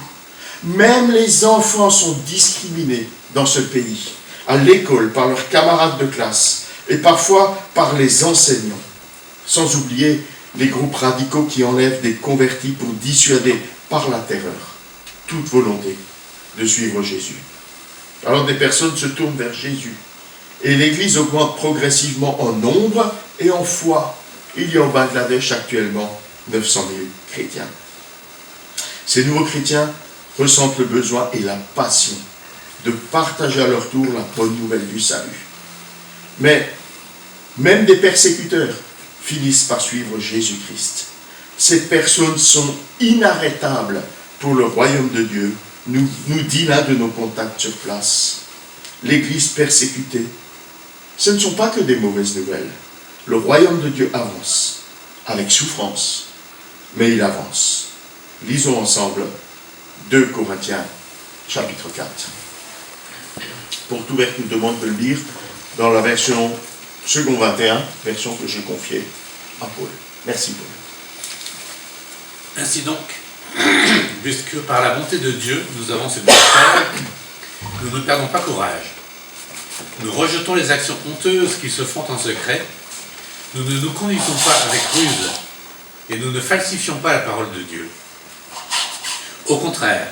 Même les enfants sont discriminés dans ce pays, à l'école, par leurs camarades de classe et parfois par les enseignants. Sans oublier les groupes radicaux qui enlèvent des convertis pour dissuader par la terreur toute volonté de suivre Jésus. Alors des personnes se tournent vers Jésus et l'Église augmente progressivement en nombre et en foi. Il y a au Bangladesh actuellement 900 000 chrétiens. Ces nouveaux chrétiens ressentent le besoin et la passion de partager à leur tour la bonne nouvelle du salut. Mais même des persécuteurs finissent par suivre Jésus-Christ. Ces personnes sont inarrêtables pour le royaume de Dieu, nous dit l'un de nos contacts sur place. L'Église persécutée, ce ne sont pas que des mauvaises nouvelles. Le royaume de Dieu avance, avec souffrance, mais il avance. Lisons ensemble 2 Corinthiens, chapitre 4. Porte ouverte nous demande de le lire dans la version second 21, version que j'ai confiée à Paul. Merci Paul. Ainsi donc, puisque par la bonté de Dieu, nous avons ce ministère, nous ne perdons pas courage. Nous rejetons les actions honteuses qui se font en secret, nous ne nous conduisons pas avec ruse, et nous ne falsifions pas la parole de Dieu. Au contraire,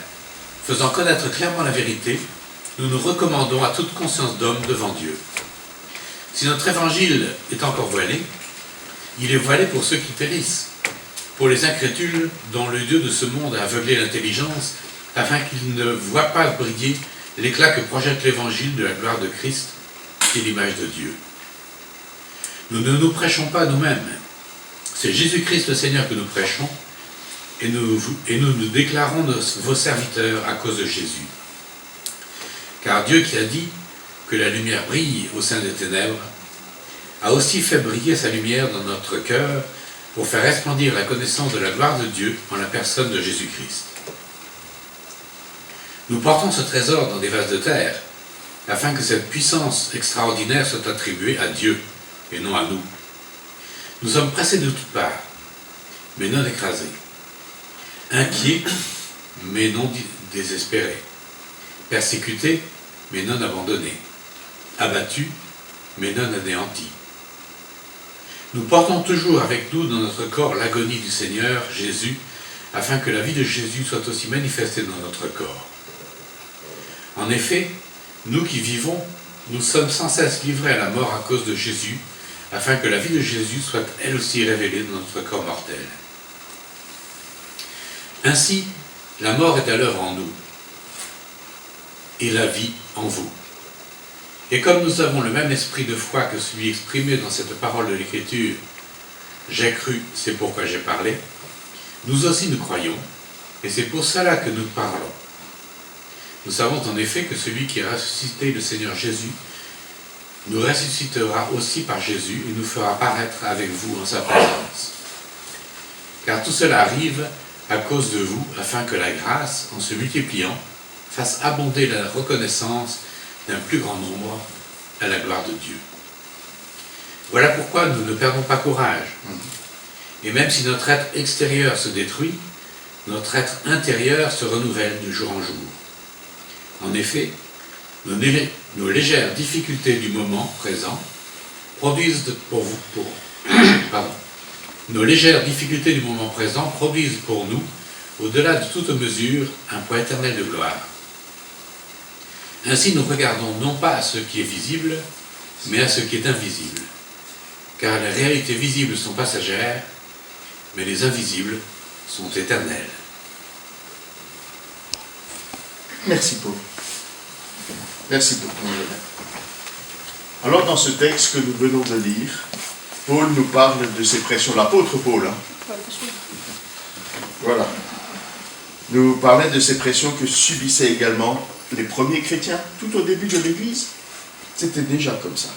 faisant connaître clairement la vérité, nous nous recommandons à toute conscience d'homme devant Dieu. Si notre évangile est encore voilé, il est voilé pour ceux qui périssent, pour les incrédules dont le Dieu de ce monde a aveuglé l'intelligence, afin qu'ils ne voient pas briller l'éclat que projette l'évangile de la gloire de Christ, qui est l'image de Dieu. Nous ne nous prêchons pas nous-mêmes, c'est Jésus-Christ le Seigneur que nous prêchons, et nous nous déclarons vos serviteurs à cause de Jésus. Car Dieu qui a dit que la lumière brille au sein des ténèbres, a aussi fait briller sa lumière dans notre cœur pour faire resplendir la connaissance de la gloire de Dieu en la personne de Jésus-Christ. Nous portons ce trésor dans des vases de terre, afin que cette puissance extraordinaire soit attribuée à Dieu et non à nous. Nous sommes pressés de toutes parts, mais non écrasés, inquiets, mais non désespérés, persécutés, mais non abandonnés, abattus, mais non anéantis. Nous portons toujours avec nous dans notre corps l'agonie du Seigneur Jésus, afin que la vie de Jésus soit aussi manifestée dans notre corps. En effet, nous qui vivons, nous sommes sans cesse livrés à la mort à cause de Jésus, afin que la vie de Jésus soit elle aussi révélée dans notre corps mortel. Ainsi, la mort est à l'œuvre en nous, et la vie en vous. Et comme nous avons le même esprit de foi que celui exprimé dans cette parole de l'Écriture, « J'ai cru, c'est pourquoi j'ai parlé », nous aussi nous croyons, et c'est pour cela que nous parlons. Nous savons en effet que celui qui a ressuscité le Seigneur Jésus nous ressuscitera aussi par Jésus et nous fera paraître avec vous en sa présence. Car tout cela arrive à cause de vous, afin que la grâce, en se multipliant, fasse abonder la reconnaissance d'un plus grand nombre à la gloire de Dieu. Voilà pourquoi nous ne perdons pas courage. Et même si notre être extérieur se détruit, notre être intérieur se renouvelle de jour en jour. En effet, nos légères difficultés du moment présent produisent nos légères difficultés du moment présent produisent pour nous, au-delà de toute mesure, un poids éternel de gloire. Ainsi nous regardons non pas à ce qui est visible, mais à ce qui est invisible. Car les réalités visibles sont passagères, mais les invisibles sont éternels. Merci Paul. Merci pour ton aide. Alors dans ce texte que nous venons de lire, Paul nous parle de ces pressions, l'apôtre Paul. Voilà. Nous parlait de ces pressions que subissaient également les premiers chrétiens, tout au début de l'Église. C'était déjà comme ça.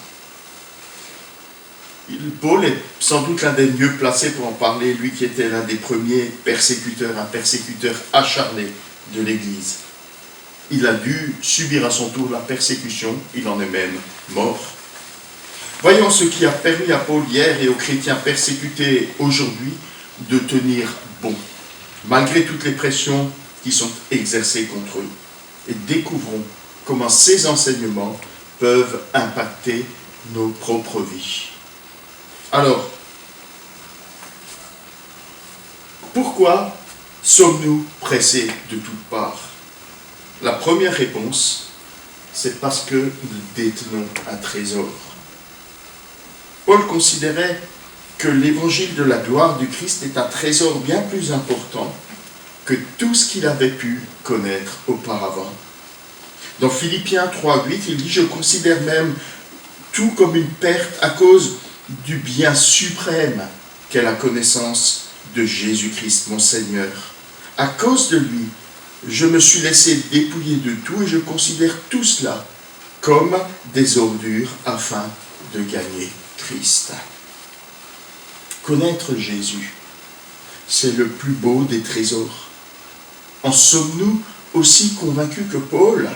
Paul est sans doute l'un des mieux placés pour en parler, lui qui était l'un des premiers persécuteurs, un persécuteur acharné de l'Église. Il a dû subir à son tour la persécution, il en est même mort. Voyons ce qui a permis à Paul hier et aux chrétiens persécutés aujourd'hui de tenir bon, malgré toutes les pressions qui sont exercées contre eux. Et découvrons comment ces enseignements peuvent impacter nos propres vies. Alors, pourquoi sommes-nous pressés de toutes parts? La première réponse, c'est parce que nous détenons un trésor. Paul considérait que l'évangile de la gloire du Christ est un trésor bien plus important que tout ce qu'il avait pu connaître auparavant. Dans Philippiens 3:8, il dit « Je considère même tout comme une perte à cause du bien suprême qu'est la connaissance de Jésus-Christ, mon Seigneur. À cause de lui, je me suis laissé dépouiller de tout et je considère tout cela comme des ordures afin de gagner Christ. » Connaître Jésus, c'est le plus beau des trésors. En sommes-nous aussi convaincus que Paul?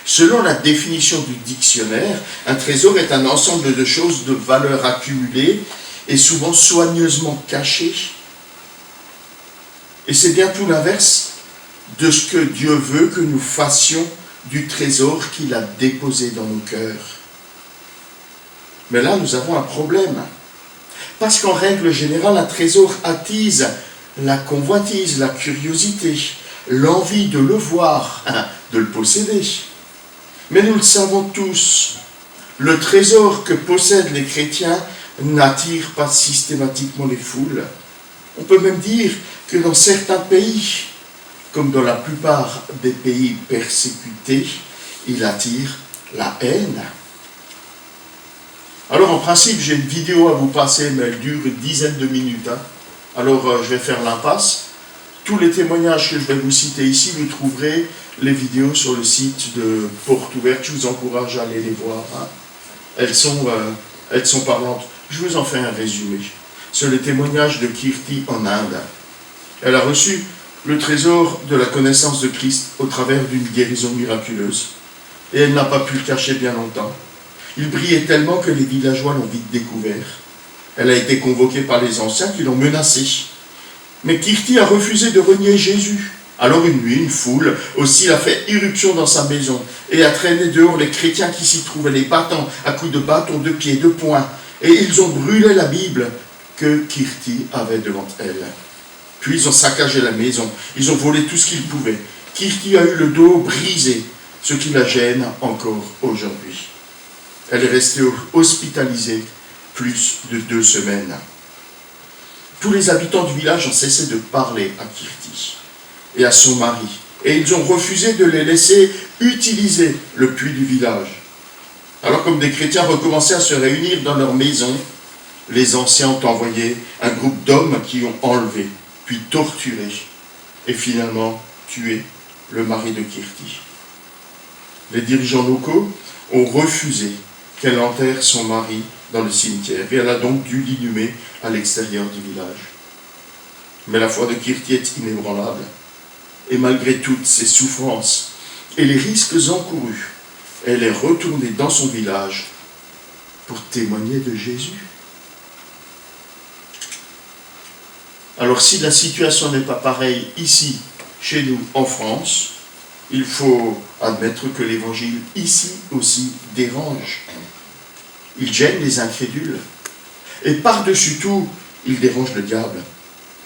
Selon la définition du dictionnaire, un trésor est un ensemble de choses de valeur accumulées et souvent soigneusement cachées. Et c'est bien tout l'inverse de ce que Dieu veut que nous fassions du trésor qu'il a déposé dans nos cœurs. Mais là, nous avons un problème. Parce qu'en règle générale, un trésor attise la convoitise, la curiosité, l'envie de le voir, de le posséder. Mais nous le savons tous, le trésor que possèdent les chrétiens n'attire pas systématiquement les foules. On peut même dire que dans certains pays, comme dans la plupart des pays persécutés, il attire la haine. Alors en principe, j'ai une vidéo à vous passer, mais elle dure une dizaine de minutes. Alors je vais faire l'impasse. Tous les témoignages que je vais vous citer ici, vous trouverez les vidéos sur le site de Porte Ouverte. Je vous encourage à aller les voir. Elles sont parlantes. Je vous en fais un résumé. C'est le témoignage de Kirti en Inde. Elle a reçu le trésor de la connaissance de Christ au travers d'une guérison miraculeuse. Et elle n'a pas pu le cacher bien longtemps. Il brillait tellement que les villageois l'ont vite découvert. Elle a été convoquée par les anciens qui l'ont menacée. Mais Kirti a refusé de renier Jésus. Alors une nuit, une foule aussi a fait irruption dans sa maison et a traîné dehors les chrétiens qui s'y trouvaient, les battant à coups de bâton, de pied, de poing. Et ils ont brûlé la Bible que Kirti avait devant elle. Puis ils ont saccagé la maison, ils ont volé tout ce qu'ils pouvaient. Kirti a eu le dos brisé, ce qui la gêne encore aujourd'hui. Elle est restée hospitalisée plus de 2 semaines. Tous les habitants du village ont cessé de parler à Kirti et à son mari. Et ils ont refusé de les laisser utiliser le puits du village. Alors comme des chrétiens recommençaient à se réunir dans leur maison, les anciens ont envoyé un groupe d'hommes qui ont enlevé, puis torturé, et finalement tué le mari de Kirti. Les dirigeants locaux ont refusé qu'elle enterre son mari dans le cimetière, et elle a donc dû l'inhumer à l'extérieur du village. Mais la foi de Kirti est inébranlable, et malgré toutes ses souffrances et les risques encourus, elle est retournée dans son village pour témoigner de Jésus. Alors si la situation n'est pas pareille ici, chez nous, en France, il faut admettre que l'évangile ici aussi dérange. Il gêne les incrédules. Et par-dessus tout, il dérange le diable.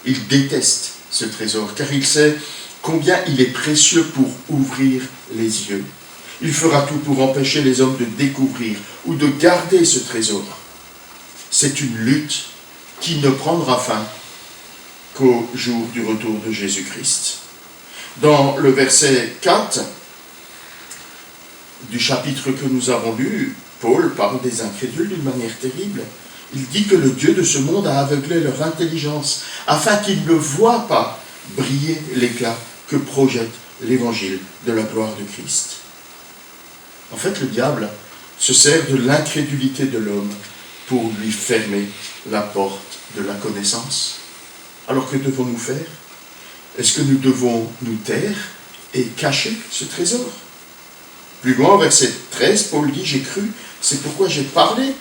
Il déteste ce trésor, car il sait combien il est précieux pour ouvrir les yeux. Il fera tout pour empêcher les hommes de découvrir ou de garder ce trésor. C'est une lutte qui ne prendra fin qu'au jour du retour de Jésus-Christ. Dans le verset 4 du chapitre que nous avons lu, Paul parle des incrédules d'une manière terrible. Il dit que le Dieu de ce monde a aveuglé leur intelligence, afin qu'ils ne voient pas briller l'éclat que projette l'évangile de la gloire de Christ. En fait, le diable se sert de l'incrédulité de l'homme pour lui fermer la porte de la connaissance. Alors que devons-nous faire? Est-ce que nous devons nous taire et cacher ce trésor? Plus loin, au verset 13, Paul dit « J'ai cru, c'est pourquoi j'ai parlé »,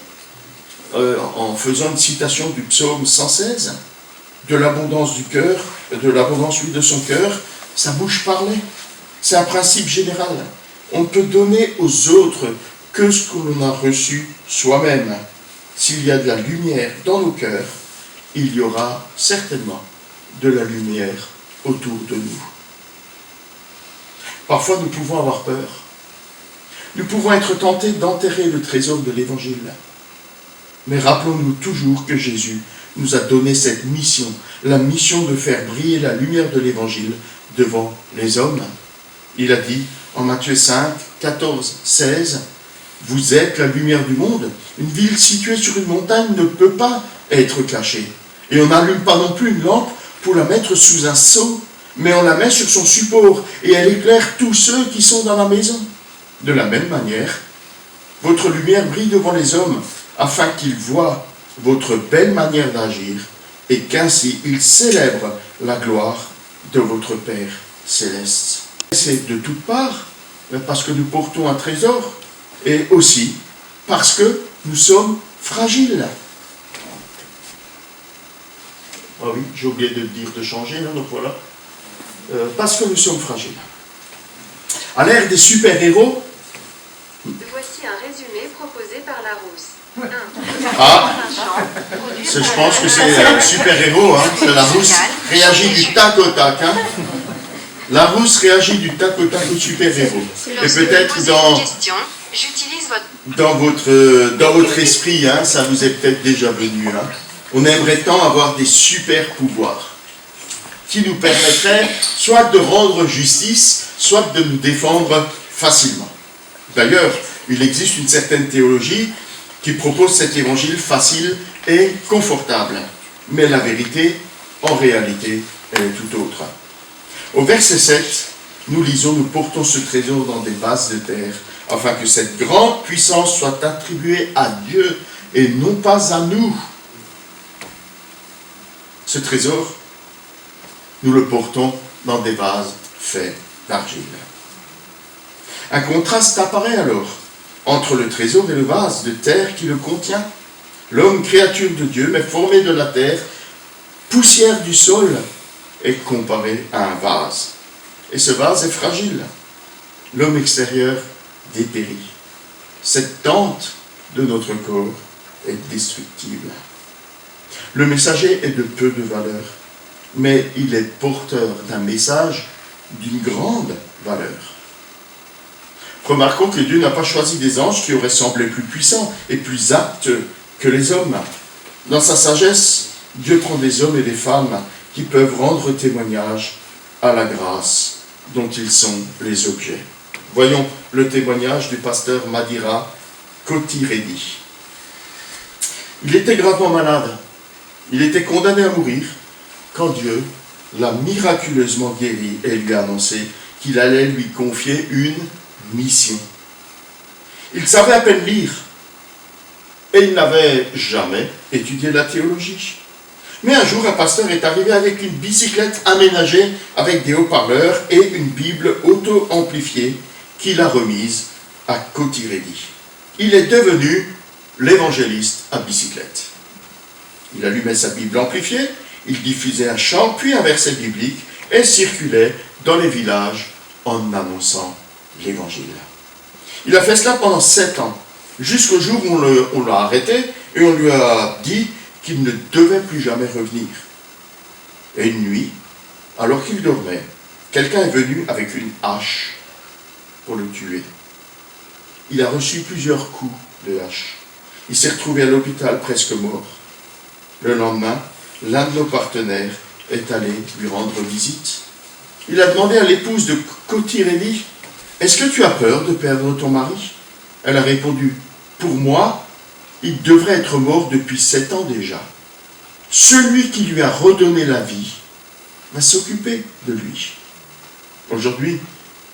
en faisant une citation du psaume 116, de l'abondance du cœur, de l'abondance de son cœur, sa bouche parlait. C'est un principe général. On ne peut donner aux autres que ce que l'on a reçu soi-même. S'il y a de la lumière dans nos cœurs, il y aura certainement de la lumière autour de nous. Parfois, nous pouvons avoir peur. Nous pouvons être tentés d'enterrer le trésor de l'Évangile. Mais rappelons-nous toujours que Jésus nous a donné cette mission, la mission de faire briller la lumière de l'Évangile devant les hommes. Il a dit en Matthieu 5, 14, 16, « Vous êtes la lumière du monde. Une ville située sur une montagne ne peut pas être cachée. Et on n'allume pas non plus une lampe pour la mettre sous un seau, mais on la met sur son support et elle éclaire tous ceux qui sont dans la maison. De la même manière, votre lumière brille devant les hommes, afin qu'ils voient votre belle manière d'agir et qu'ainsi ils célèbrent la gloire de votre Père céleste. » C'est de toutes parts, parce que nous portons un trésor, et aussi parce que nous sommes fragiles. Ah oui, j'ai oublié de dire de changer, donc voilà. Parce que nous sommes fragiles. À l'ère des super-héros, voici un résumé proposé par Larousse. 1. Ah, je pense que c'est un super-héros, hein. Larousse réagit du tac au tac. Hein. Larousse réagit du tac au tac au super-héros. Et peut-être dans votre esprit, hein, ça vous est peut-être déjà venu. Hein. On aimerait tant avoir des super-pouvoirs qui nous permettraient soit de rendre justice, soit de nous défendre facilement. D'ailleurs, il existe une certaine théologie qui propose cet évangile facile et confortable. Mais la vérité, en réalité, elle est tout autre. Au verset 7, nous lisons « Nous portons ce trésor dans des vases de terre, afin que cette grande puissance soit attribuée à Dieu et non pas à nous. » Ce trésor, nous le portons dans des vases faits d'argile. Un contraste apparaît alors entre le trésor et le vase de terre qui le contient. L'homme, créature de Dieu, mais formé de la terre, poussière du sol, est comparé à un vase. Et ce vase est fragile. L'homme extérieur dépérit. Cette tente de notre corps est destructible. Le messager est de peu de valeur, mais il est porteur d'un message d'une grande valeur. Remarquons que Dieu n'a pas choisi des anges qui auraient semblé plus puissants et plus aptes que les hommes. Dans sa sagesse, Dieu prend des hommes et des femmes qui peuvent rendre témoignage à la grâce dont ils sont les objets. Voyons le témoignage du pasteur Madira Kotiredi. Il était gravement malade. Il était condamné à mourir quand Dieu l'a miraculeusement guéri et lui a annoncé qu'il allait lui confier une mission. Il savait à peine lire et il n'avait jamais étudié la théologie. Mais un jour, un pasteur est arrivé avec une bicyclette aménagée avec des haut-parleurs et une Bible auto-amplifiée qu'il a remise à Kotiredi. Il est devenu l'évangéliste à bicyclette. Il allumait sa Bible amplifiée, il diffusait un chant, puis un verset biblique, et circulait dans les villages en annonçant l'évangile. Il a fait cela pendant 7 ans, jusqu'au jour où on l'a arrêté et on lui a dit qu'il ne devait plus jamais revenir. Et une nuit, alors qu'il dormait, quelqu'un est venu avec une hache pour le tuer. Il a reçu plusieurs coups de hache. Il s'est retrouvé à l'hôpital presque mort. Le lendemain, l'un de nos partenaires est allé lui rendre visite. Il a demandé à l'épouse de Kotiredi, « Est-ce que tu as peur de perdre ton mari ?» Elle a répondu, « Pour moi, il devrait être mort depuis 7 ans déjà. Celui qui lui a redonné la vie va s'occuper de lui. » Aujourd'hui,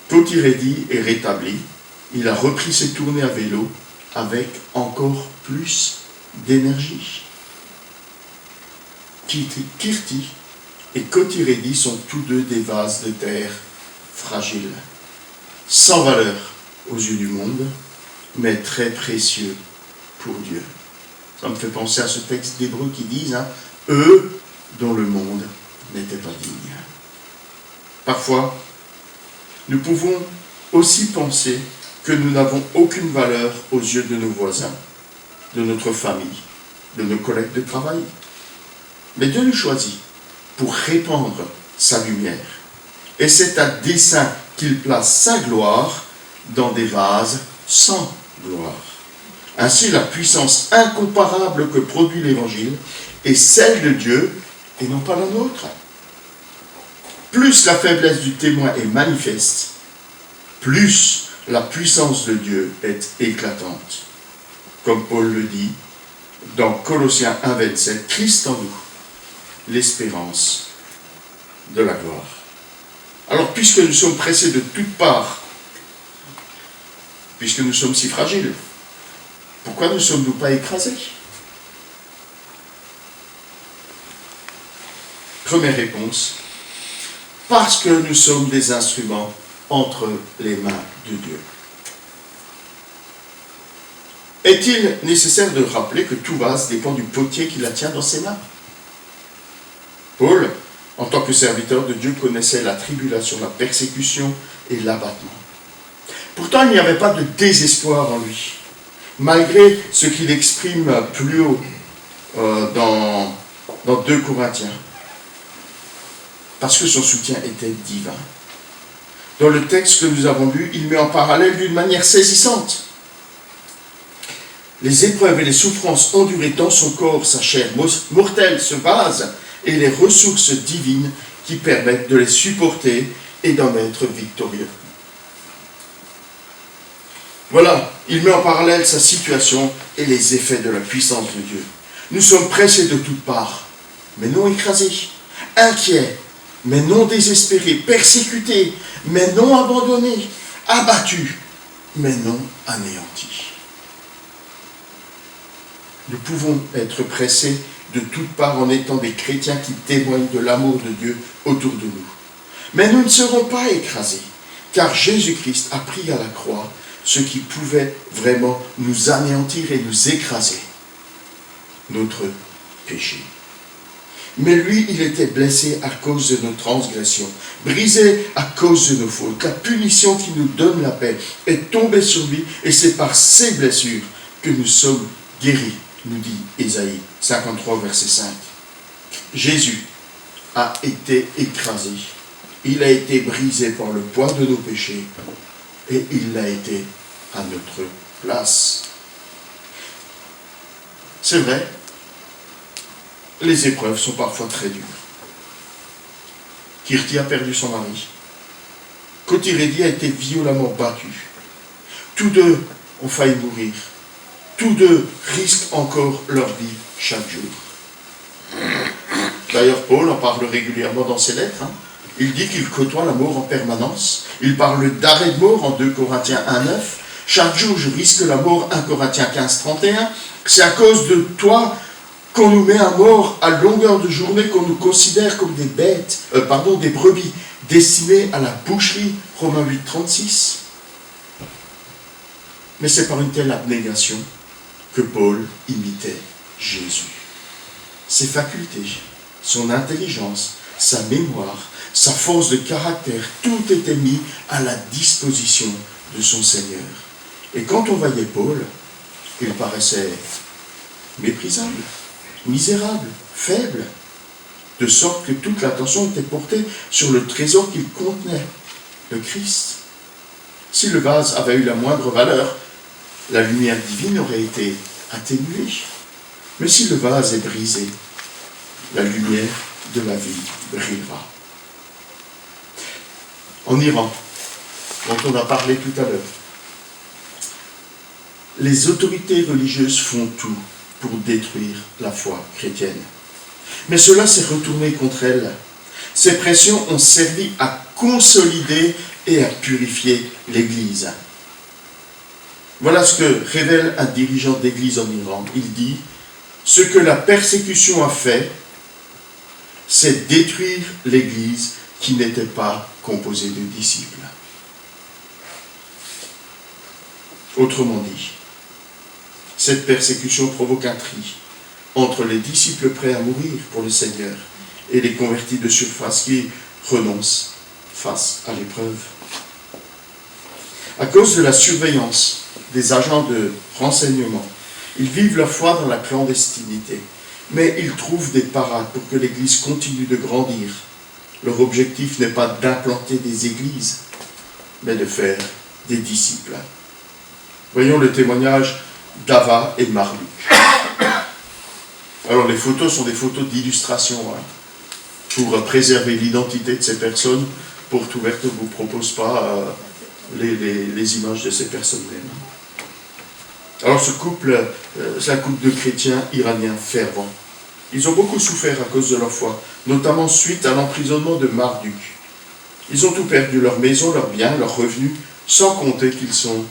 Kotiredi est rétabli. Il a repris ses tournées à vélo avec encore plus d'énergie. Kirti et Kotiredi sont tous deux des vases de terre fragiles, sans valeur aux yeux du monde, mais très précieux pour Dieu. Ça me fait penser à ce texte d'Hébreux qui dit « Eux dont le monde n'était pas digne ». Parfois, nous pouvons aussi penser que nous n'avons aucune valeur aux yeux de nos voisins, de notre famille, de nos collègues de travail. Mais Dieu nous choisit pour répandre sa lumière. Et c'est à dessein qu'il place sa gloire dans des vases sans gloire. Ainsi, la puissance incomparable que produit l'Évangile est celle de Dieu et non pas la nôtre. Plus la faiblesse du témoin est manifeste, plus la puissance de Dieu est éclatante. Comme Paul le dit dans Colossiens 1,27, Christ en nous, l'espérance de la gloire. Alors, puisque nous sommes pressés de toutes parts, puisque nous sommes si fragiles, pourquoi ne sommes-nous pas écrasés? Première réponse, parce que nous sommes des instruments entre les mains de Dieu. Est-il nécessaire de rappeler que tout vase dépend du potier qui la tient dans ses mains? Paul, en tant que serviteur de Dieu, connaissait la tribulation, la persécution et l'abattement. Pourtant, il n'y avait pas de désespoir en lui, malgré ce qu'il exprime plus haut dans 2 Corinthiens, parce que son soutien était divin. Dans le texte que nous avons lu, il met en parallèle d'une manière saisissante les épreuves et les souffrances endurées dans son corps, sa chair mortelle, ce vase, et les ressources divines qui permettent de les supporter et d'en être victorieux. Voilà, il met en parallèle sa situation et les effets de la puissance de Dieu. Nous sommes pressés de toutes parts, mais non écrasés, inquiets, mais non désespérés, persécutés, mais non abandonnés, abattus, mais non anéantis. Nous pouvons être pressés de toutes parts en étant des chrétiens qui témoignent de l'amour de Dieu autour de nous. Mais nous ne serons pas écrasés, car Jésus-Christ a pris à la croix ce qui pouvait vraiment nous anéantir et nous écraser, notre péché. Mais lui, il était blessé à cause de nos transgressions, brisé à cause de nos fautes. La punition qui nous donne la paix est tombée sur lui, et c'est par ses blessures que nous sommes guéris, nous dit Ésaïe 53, verset 5. Jésus a été écrasé, il a été brisé par le poids de nos péchés, et il l'a été à notre place. C'est vrai, les épreuves sont parfois très dures. Kirti a perdu son mari. Kotiredi a été violemment battu. Tous deux ont failli mourir. tous deux risquent encore leur vie chaque jour. D'ailleurs, Paul en parle régulièrement dans ses lettres. Il dit qu'il côtoie la mort en permanence. Il parle d'arrêt de mort en 2 Corinthiens 1,9. Chaque jour, je risque la mort, 1 Corinthiens 15,31. C'est à cause de toi qu'on nous met à mort à longueur de journée, qu'on nous considère comme des des brebis destinées à la boucherie, Romains 8,36. Mais c'est par une telle abnégation que Paul imitait Jésus. Ses facultés, son intelligence, sa mémoire, sa force de caractère, tout était mis à la disposition de son Seigneur. Et quand on voyait Paul, il paraissait méprisable, misérable, faible, de sorte que toute l'attention était portée sur le trésor qu'il contenait, le Christ. Si le vase avait eu la moindre valeur, la lumière divine aurait été atténuée. Mais si le vase est brisé, la lumière de la vie brillera. En Iran, dont on a parlé tout à l'heure, les autorités religieuses font tout pour détruire la foi chrétienne. Mais cela s'est retourné contre elles. Ces pressions ont servi à consolider et à purifier l'Église. Voilà ce que révèle un dirigeant d'Église en Iran. Il dit « Ce que la persécution a fait, c'est détruire l'Église qui n'était pas composée de disciples. » Autrement dit, cette persécution provoque un tri entre les disciples prêts à mourir pour le Seigneur et les convertis de surface qui renoncent face à l'épreuve. À cause de la surveillance des agents de renseignement, ils vivent leur foi dans la clandestinité, mais ils trouvent des parades pour que l'Église continue de grandir. Leur objectif n'est pas d'implanter des églises, mais de faire des disciples. Voyons le témoignage d'Ava et Marduk. Alors les photos sont des photos d'illustration, pour préserver l'identité de ces personnes. Porte ouverte ne vous propose pas les images de ces personnes-mêmes. Alors ce couple, c'est un couple de chrétiens iraniens fervents. Ils ont beaucoup souffert à cause de leur foi, notamment suite à l'emprisonnement de Marduk. Ils ont tout perdu, leur maison, leurs biens, leurs revenus, sans compter qu'ils sont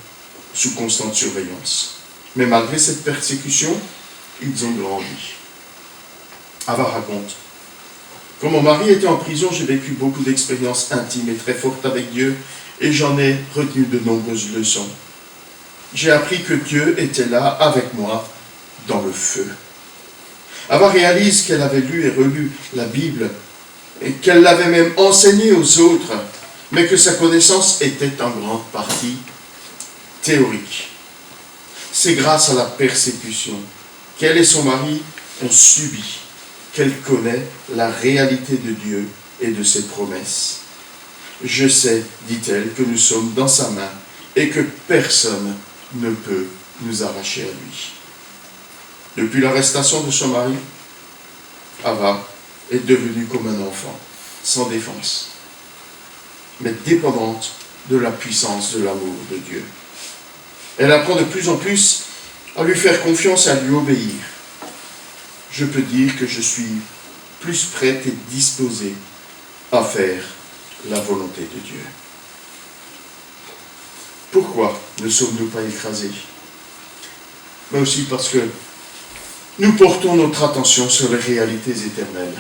sous constante surveillance. Mais malgré cette persécution, ils ont grandi. Ava raconte: quand mon mari était en prison, j'ai vécu beaucoup d'expériences intimes et très fortes avec Dieu, et j'en ai retenu de nombreuses leçons. J'ai appris que Dieu était là avec moi dans le feu. Ava réalise qu'elle avait lu et relu la Bible, et qu'elle l'avait même enseignée aux autres, mais que sa connaissance était en grande partie théorique. C'est grâce à la persécution qu'elle et son mari ont subi qu'elle connaît la réalité de Dieu et de ses promesses. Je sais, dit-elle, que nous sommes dans sa main et que personne ne peut nous arracher à lui. Depuis l'arrestation de son mari, Ava est devenue comme un enfant, sans défense, mais dépendante de la puissance de l'amour de Dieu. Elle apprend de plus en plus à lui faire confiance et à lui obéir. Je peux dire que je suis plus prête et disposée à faire la volonté de Dieu. Pourquoi ne sommes-nous pas écrasés? Mais aussi parce que nous portons notre attention sur les réalités éternelles.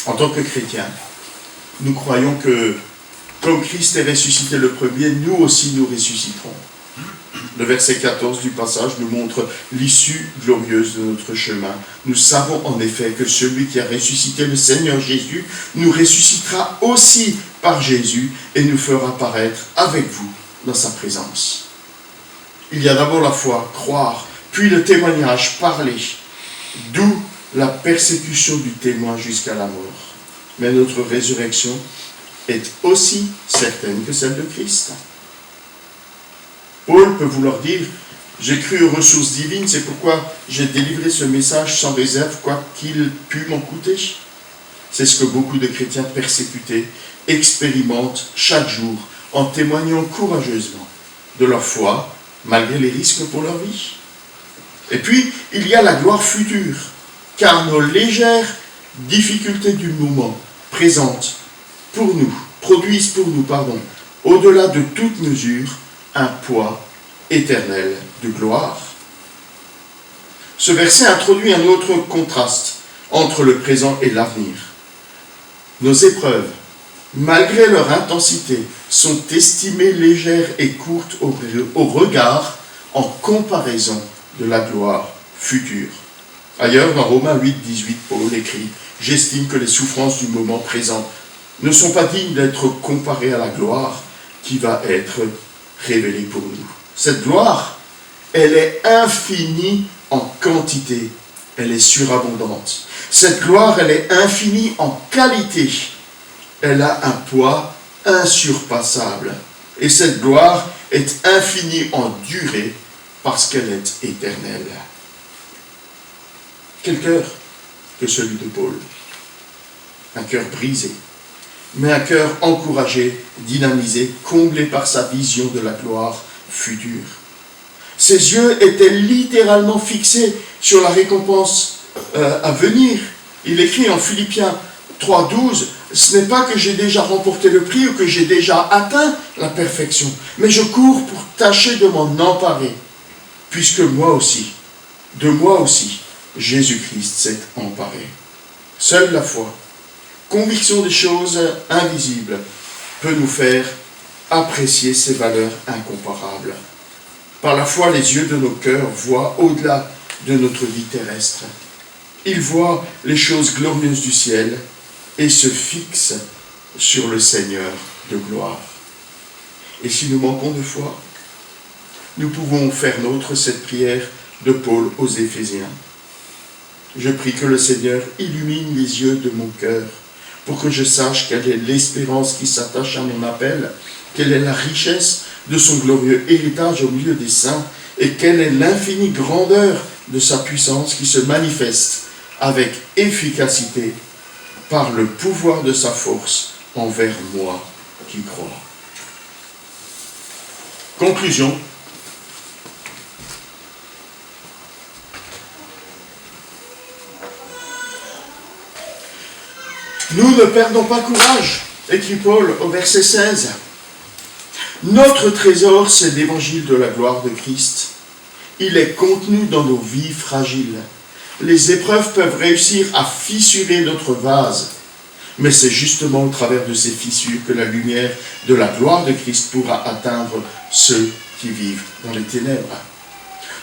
En tant que chrétiens, nous croyons que, comme Christ est ressuscité le premier, nous aussi nous ressusciterons. Le verset 14 du passage nous montre l'issue glorieuse de notre chemin. Nous savons en effet que celui qui a ressuscité le Seigneur Jésus nous ressuscitera aussi par Jésus et nous fera paraître avec vous dans sa présence. Il y a d'abord la foi, croire, puis le témoignage, parler, d'où la persécution du témoin jusqu'à la mort. Mais notre résurrection est aussi certaine que celle de Christ. Paul peut vouloir dire « J'ai cru aux ressources divines, c'est pourquoi j'ai délivré ce message sans réserve, quoi qu'il pût m'en coûter. » C'est ce que beaucoup de chrétiens persécutés expérimentent chaque jour en témoignant courageusement de leur foi, malgré les risques pour leur vie. Et puis, il y a la gloire future, car nos légères difficultés du moment produisent pour nous, au-delà de toute mesure, un poids éternel de gloire. Ce verset introduit un autre contraste entre le présent et l'avenir. Nos épreuves, malgré leur intensité, sont estimées légères et courtes au regard en comparaison de la gloire future. Ailleurs, dans Romains 8, 18, Paul écrit « J'estime que les souffrances du moment présent ne sont pas dignes d'être comparées à la gloire qui va être révélée pour nous. » Cette gloire, elle est infinie en quantité, elle est surabondante. Cette gloire, elle est infinie en qualité, elle a un poids insurpassable. Et cette gloire est infinie en durée parce qu'elle est éternelle. Quel cœur que celui de Paul. Un cœur brisé, mais un cœur encouragé, dynamisé, comblé par sa vision de la gloire future. Ses yeux étaient littéralement fixés sur la récompense à venir. Il écrit en Philippiens 3,12 « Ce n'est pas que j'ai déjà remporté le prix ou que j'ai déjà atteint la perfection, mais je cours pour tâcher de m'en emparer, puisque de moi aussi, Jésus-Christ s'est emparé. » Seule la foi, conviction des choses invisibles, peut nous faire apprécier ces valeurs incomparables. Par la foi, les yeux de nos cœurs voient au-delà de notre vie terrestre. Ils voient les choses glorieuses du ciel et se fixent sur le Seigneur de gloire. Et si nous manquons de foi, nous pouvons faire nôtre cette prière de Paul aux Éphésiens. Je prie que le Seigneur illumine les yeux de mon cœur pour que je sache quelle est l'espérance qui s'attache à mon appel, quelle est la richesse de son glorieux héritage au milieu des saints et quelle est l'infinie grandeur de sa puissance qui se manifeste avec efficacité par le pouvoir de sa force envers moi qui crois. Conclusion. Nous ne perdons pas courage, écrit Paul au verset 16. Notre trésor, c'est l'évangile de la gloire de Christ. Il est contenu dans nos vies fragiles. Les épreuves peuvent réussir à fissurer notre vase, mais c'est justement au travers de ces fissures que la lumière de la gloire de Christ pourra atteindre ceux qui vivent dans les ténèbres.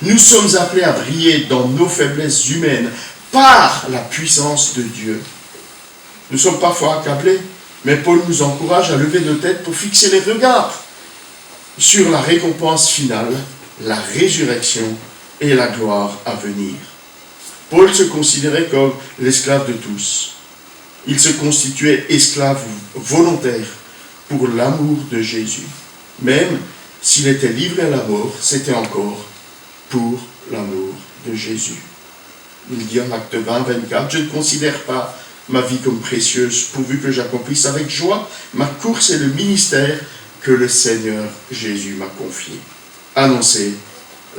Nous sommes appelés à briller dans nos faiblesses humaines par la puissance de Dieu. Nous sommes parfois accablés, mais Paul nous encourage à lever nos têtes pour fixer les regards sur la récompense finale, la résurrection et la gloire à venir. Paul se considérait comme l'esclave de tous. Il se constituait esclave volontaire pour l'amour de Jésus. Même s'il était livré à la mort, c'était encore pour l'amour de Jésus. Il dit en Acte 20, 24, « Je ne considère pas ma vie comme précieuse, pourvu que j'accomplisse avec joie ma course et le ministère que le Seigneur Jésus m'a confié. » Annoncer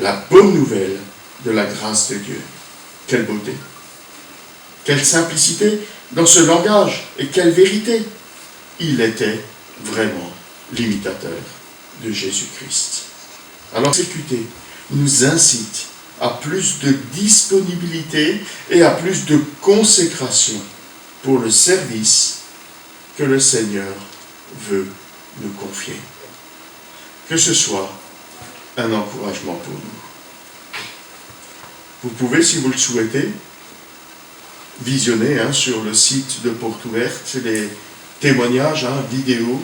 la bonne nouvelle de la grâce de Dieu. Quelle beauté! Quelle simplicité dans ce langage et quelle vérité! Il était vraiment l'imitateur de Jésus-Christ. Alors, l'exécuter nous incite à plus de disponibilité et à plus de consécration pour le service que le Seigneur veut nous confier. Que ce soit un encouragement pour nous. Vous pouvez, si vous le souhaitez, visionner sur le site de Porte Ouverte les témoignages vidéo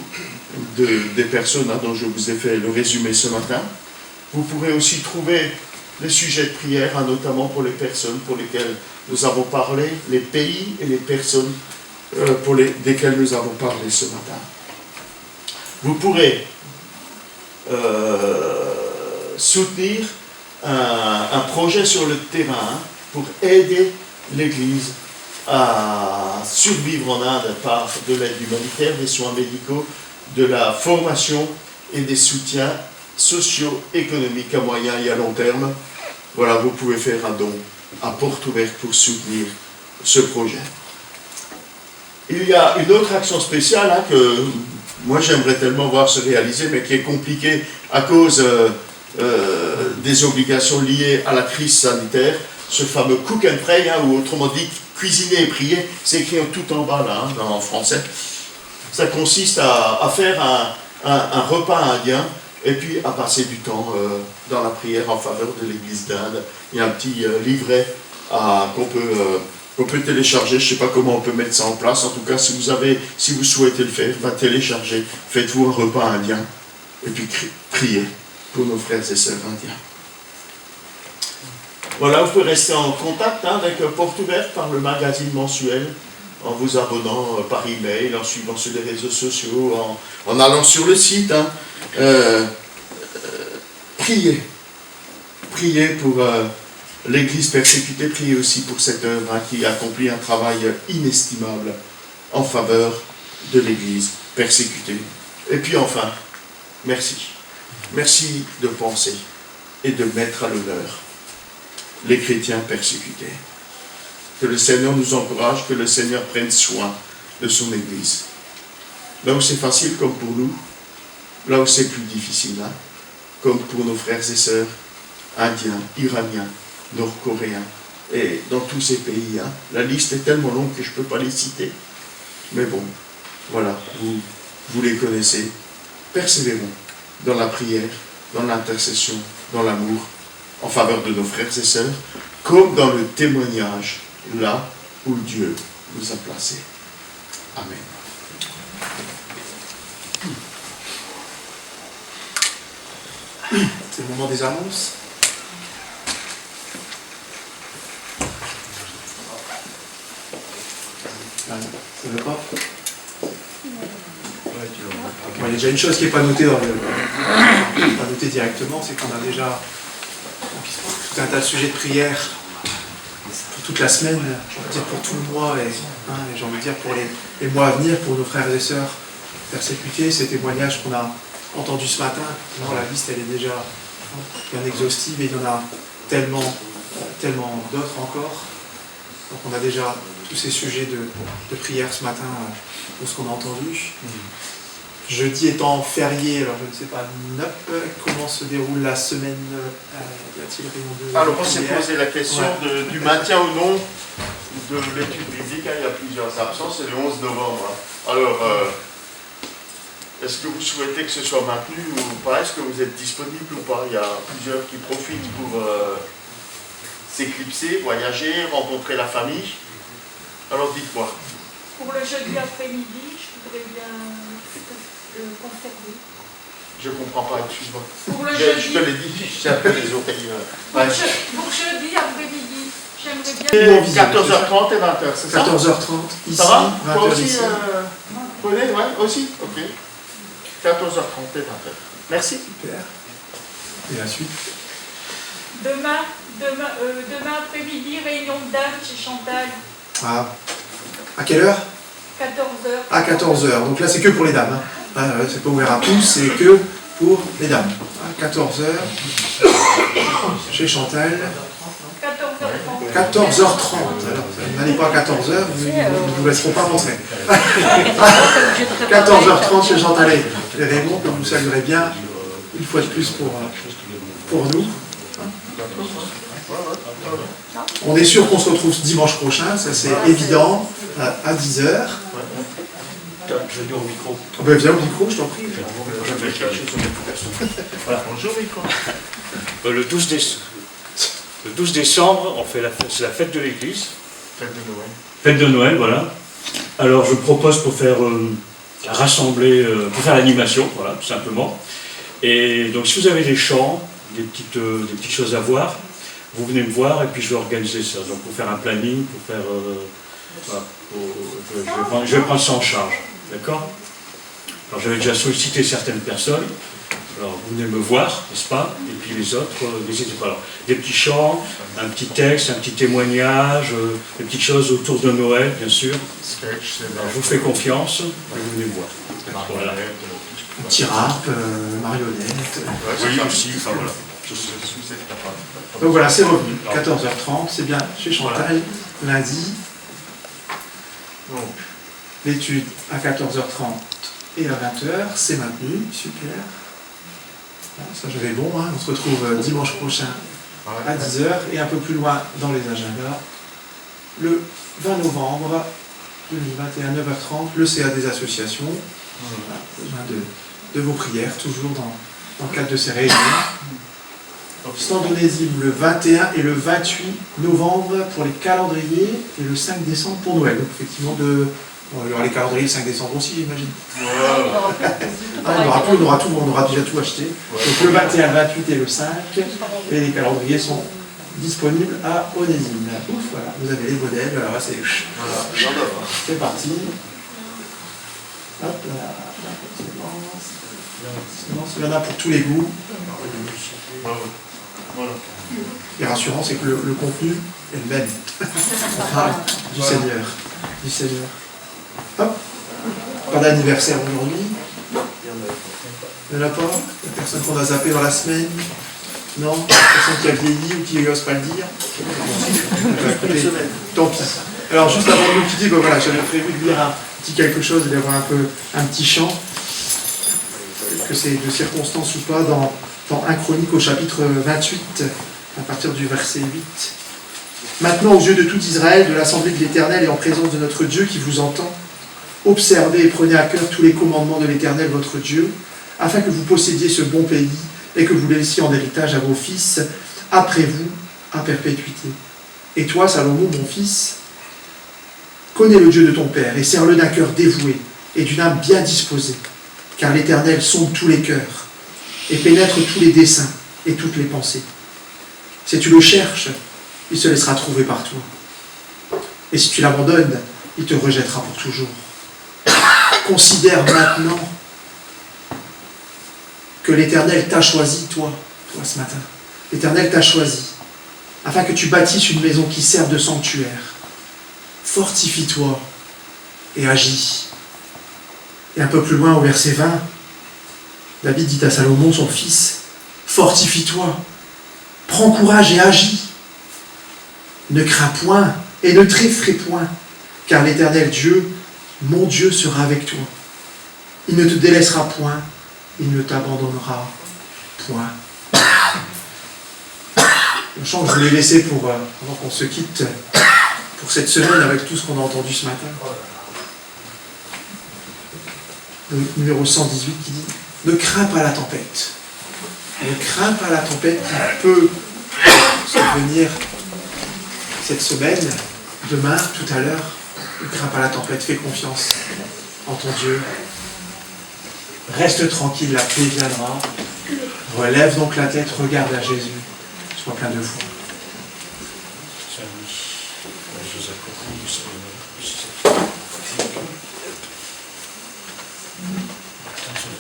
des personnes dont je vous ai fait le résumé ce matin. Vous pourrez aussi trouver les sujets de prière, notamment pour les personnes pour lesquelles nous avons parlé, les pays et les personnes desquelles nous avons parlé ce matin. Vous pourrez soutenir un projet sur le terrain pour aider l'Église à survivre en Inde par de l'aide humanitaire, des soins médicaux, de la formation et des soutiens socio-économiques à moyen et à long terme, voilà, vous pouvez faire un don à Porte Ouverte pour soutenir ce projet. Il y a une autre action spéciale hein, que moi j'aimerais tellement voir se réaliser, mais qui est compliquée à cause des obligations liées à la crise sanitaire, ce fameux cook and pray, hein, ou autrement dit cuisiner et prier, c'est écrit tout en bas là, hein, en français. Ça consiste à faire un repas indien et puis à passer du temps dans la prière en faveur de l'église d'Inde. Il y a un petit livret qu'on peut télécharger, je ne sais pas comment on peut mettre ça en place, en tout cas si vous souhaitez le faire, téléchargez, faites-vous un repas indien et puis priez pour nos frères et sœurs indiens. Voilà, vous pouvez rester en contact hein, avec Porte Ouverte par le magazine mensuel, en vous abonnant par email, en suivant sur les réseaux sociaux, en allant sur le site. Hein. Priez. Priez pour l'Église persécutée, priez aussi pour cette œuvre hein, qui accomplit un travail inestimable en faveur de l'Église persécutée. Et puis enfin, merci. Merci de penser et de mettre à l'honneur les chrétiens persécutés. Que le Seigneur nous encourage, que le Seigneur prenne soin de son Église. Là où c'est facile comme pour nous, là où c'est plus difficile, hein, comme pour nos frères et sœurs indiens, iraniens, nord-coréens, et dans tous ces pays. Hein. La liste est tellement longue que je ne peux pas les citer. Mais bon, voilà, vous les connaissez. Persévérons dans la prière, dans l'intercession, dans l'amour, en faveur de nos frères et sœurs, comme dans le témoignage, là où Dieu nous a placés. Amen. C'est le moment des annonces. Ça ne va pas? Il y a déjà une chose qui n'est pas notée pas notée directement, c'est qu'on a déjà tout un tas de sujets de prière pour toute la semaine, j'ai envie de dire pour tout le mois et j'ai envie de dire pour les mois à venir, pour nos frères et sœurs persécutés, ces témoignages qu'on a entendus ce matin. Alors, la liste elle est déjà bien exhaustive et il y en a tellement d'autres encore. Donc on a déjà tous ces sujets de prière ce matin pour ce qu'on a entendu. Jeudi étant férié, alors je ne sais pas, comment se déroule la semaine? Y a-t-il réunion de Alors on s'est prière? posé la question du maintien ou non de l'étude biblique. Il y a plusieurs absences, c'est le 11 novembre. Alors, est-ce que vous souhaitez que ce soit maintenu ou pas? Est-ce que vous êtes disponible ou pas? Il y a plusieurs qui profitent pour s'éclipser, voyager, rencontrer la famille. Alors dites-moi. Pour le jeudi après-midi, je voudrais bien le conserver. Je ne comprends pas, excuse-moi. Pour le Je te l'ai dit, j'ai un peu les oreilles. Pour jeudi après-midi, j'aimerais bien... 14h30 et 20h, c'est ça? 14h30, ici, Ça va? Toi 20h aussi, ici. René, ouais, aussi? Ok. 14h30 et 20h. Merci. Super. Et la suite? Demain après-midi, réunion de dames chez Chantal, Ah. À quelle heure? 14h. À 14h. Donc là, c'est que pour les dames. Hein. C'est pas ouvert à tous, c'est que pour les dames. À 14h, chez Chantal. 14h30. 14h30. Alors, n'allez pas à 14h, nous ne vous laisserons pas rentrer. 14h30 chez Chantal et Raymond, que vous saluerez bien, une fois de plus pour nous. On est sûr qu'on se retrouve dimanche prochain, ça c'est évident, à 10h. Je vais dire au micro. Ben, viens au micro, je t'en prie. Voilà, bonjour micro. Le 12 décembre, c'est la fête de l'église. Fête de Noël. Fête de Noël, voilà. Alors je propose pour faire rassembler, pour faire l'animation, voilà, tout simplement. Et donc si vous avez des chants, des petites choses à voir, vous venez me voir et puis je vais organiser ça. Donc pour faire un planning, pour faire... voilà, je vais prendre ça en charge. D'accord? Alors j'avais déjà sollicité certaines personnes. Alors vous venez me voir, n'est-ce pas? Et puis les autres, n'hésitez pas. Alors, des petits chants, un petit texte, un petit témoignage, des petites choses autour de Noël, bien sûr. Alors, je vous fais confiance et vous venez me voir. Voilà. Un petit rap, marionnette. Oui, aussi, enfin voilà. Donc voilà, c'est revenu. 14h30, c'est bien chez Chantal. Lundi. L'étude à 14h30 et à 20h, c'est maintenu. Super. Ça, j'avais bon, hein. On se retrouve dimanche prochain à 10h et un peu plus loin dans les agendas. Le 20 novembre 2021, 9h30, le CA des associations. Voilà, besoin de vos prières, toujours dans le cadre de ces réunions. Standonésime le 21 et le 28 novembre pour les calendriers et le 5 décembre pour Noël. Donc effectivement, il y aura les calendriers le 5 décembre aussi, j'imagine. On aura déjà tout acheté. Donc le 21, le 28 et le 5, et les calendriers sont disponibles à Onésime. Ouf, voilà, vous avez les modèles, alors là c'est parti. Hop là, il y en a pour tous les goûts. Et rassurant, c'est que le contenu est le même. On parle du Seigneur. Du Seigneur. Hop. Pas d'anniversaire aujourd'hui. Il n'y en a pas. Il n'y a personne qu'on a zappé dans la semaine. Non. Personne qui a vieilli ou qui n'ose pas le dire. Tant pis. Alors juste avant de nous quitter, voilà, j'avais prévu de lire un petit quelque chose et d'avoir un petit chant. Que c'est de circonstance ou pas dans 1 Chronique au chapitre 28, à partir du verset 8. Maintenant, aux yeux de tout Israël, de l'assemblée de l'Éternel et en présence de notre Dieu qui vous entend, observez et prenez à cœur tous les commandements de l'Éternel votre Dieu, afin que vous possédiez ce bon pays et que vous le laissiez en héritage à vos fils, après vous, à perpétuité. Et toi, Salomon, mon fils, connais le Dieu de ton Père et sers-le d'un cœur dévoué et d'une âme bien disposée, car l'Éternel sonde tous les cœurs et pénètre tous les desseins et toutes les pensées. Si tu le cherches, il se laissera trouver par toi. Et si tu l'abandonnes, il te rejettera pour toujours. Considère maintenant que l'Éternel t'a choisi, toi ce matin. L'Éternel t'a choisi, afin que tu bâtisses une maison qui serve de sanctuaire. Fortifie-toi et agis. Et un peu plus loin, au verset 20, David dit à Salomon, son fils, « Fortifie-toi, prends courage et agis. Ne crains point et ne t'effraie point, car l'Éternel Dieu, mon Dieu, sera avec toi. Il ne te délaissera point, il ne t'abandonnera point. » Le chant que je voulais laisser avant qu'on se quitte pour cette semaine avec tout ce qu'on a entendu ce matin. Le numéro 118 qui dit « Ne crains pas la tempête. Ne crains pas la tempête qui peut survenir cette semaine, demain, tout à l'heure. Ne crains pas la tempête, fais confiance en ton Dieu. Reste tranquille, la paix viendra. Relève donc la tête, regarde à Jésus. Sois plein de foi. »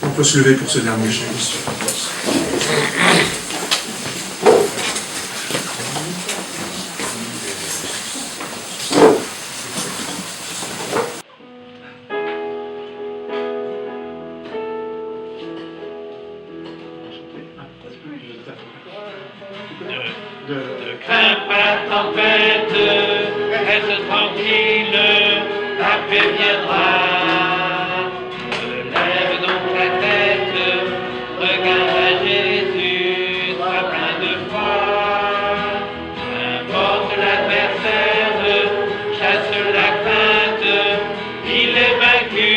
On peut se lever pour ce dernier chant. Ne crains pas la tempête, reste tranquille, la paix viendra. Lève donc la tête, regarde à Jésus, sois plein de foi. N'importe l'adversaire, chasse la crainte, il est vaincu.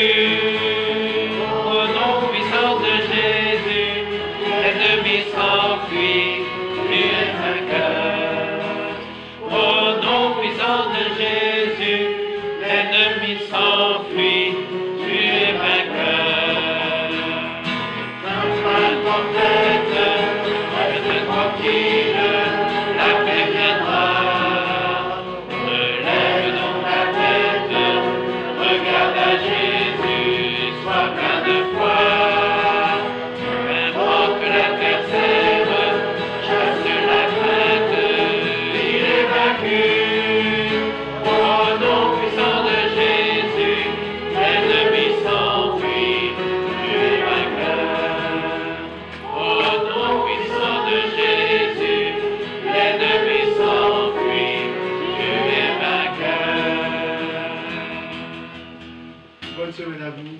Au nom puissant de Jésus, l'ennemi s'enfuit. Au nom puissant de Jésus, l'ennemi s'enfuit. semaine à vous.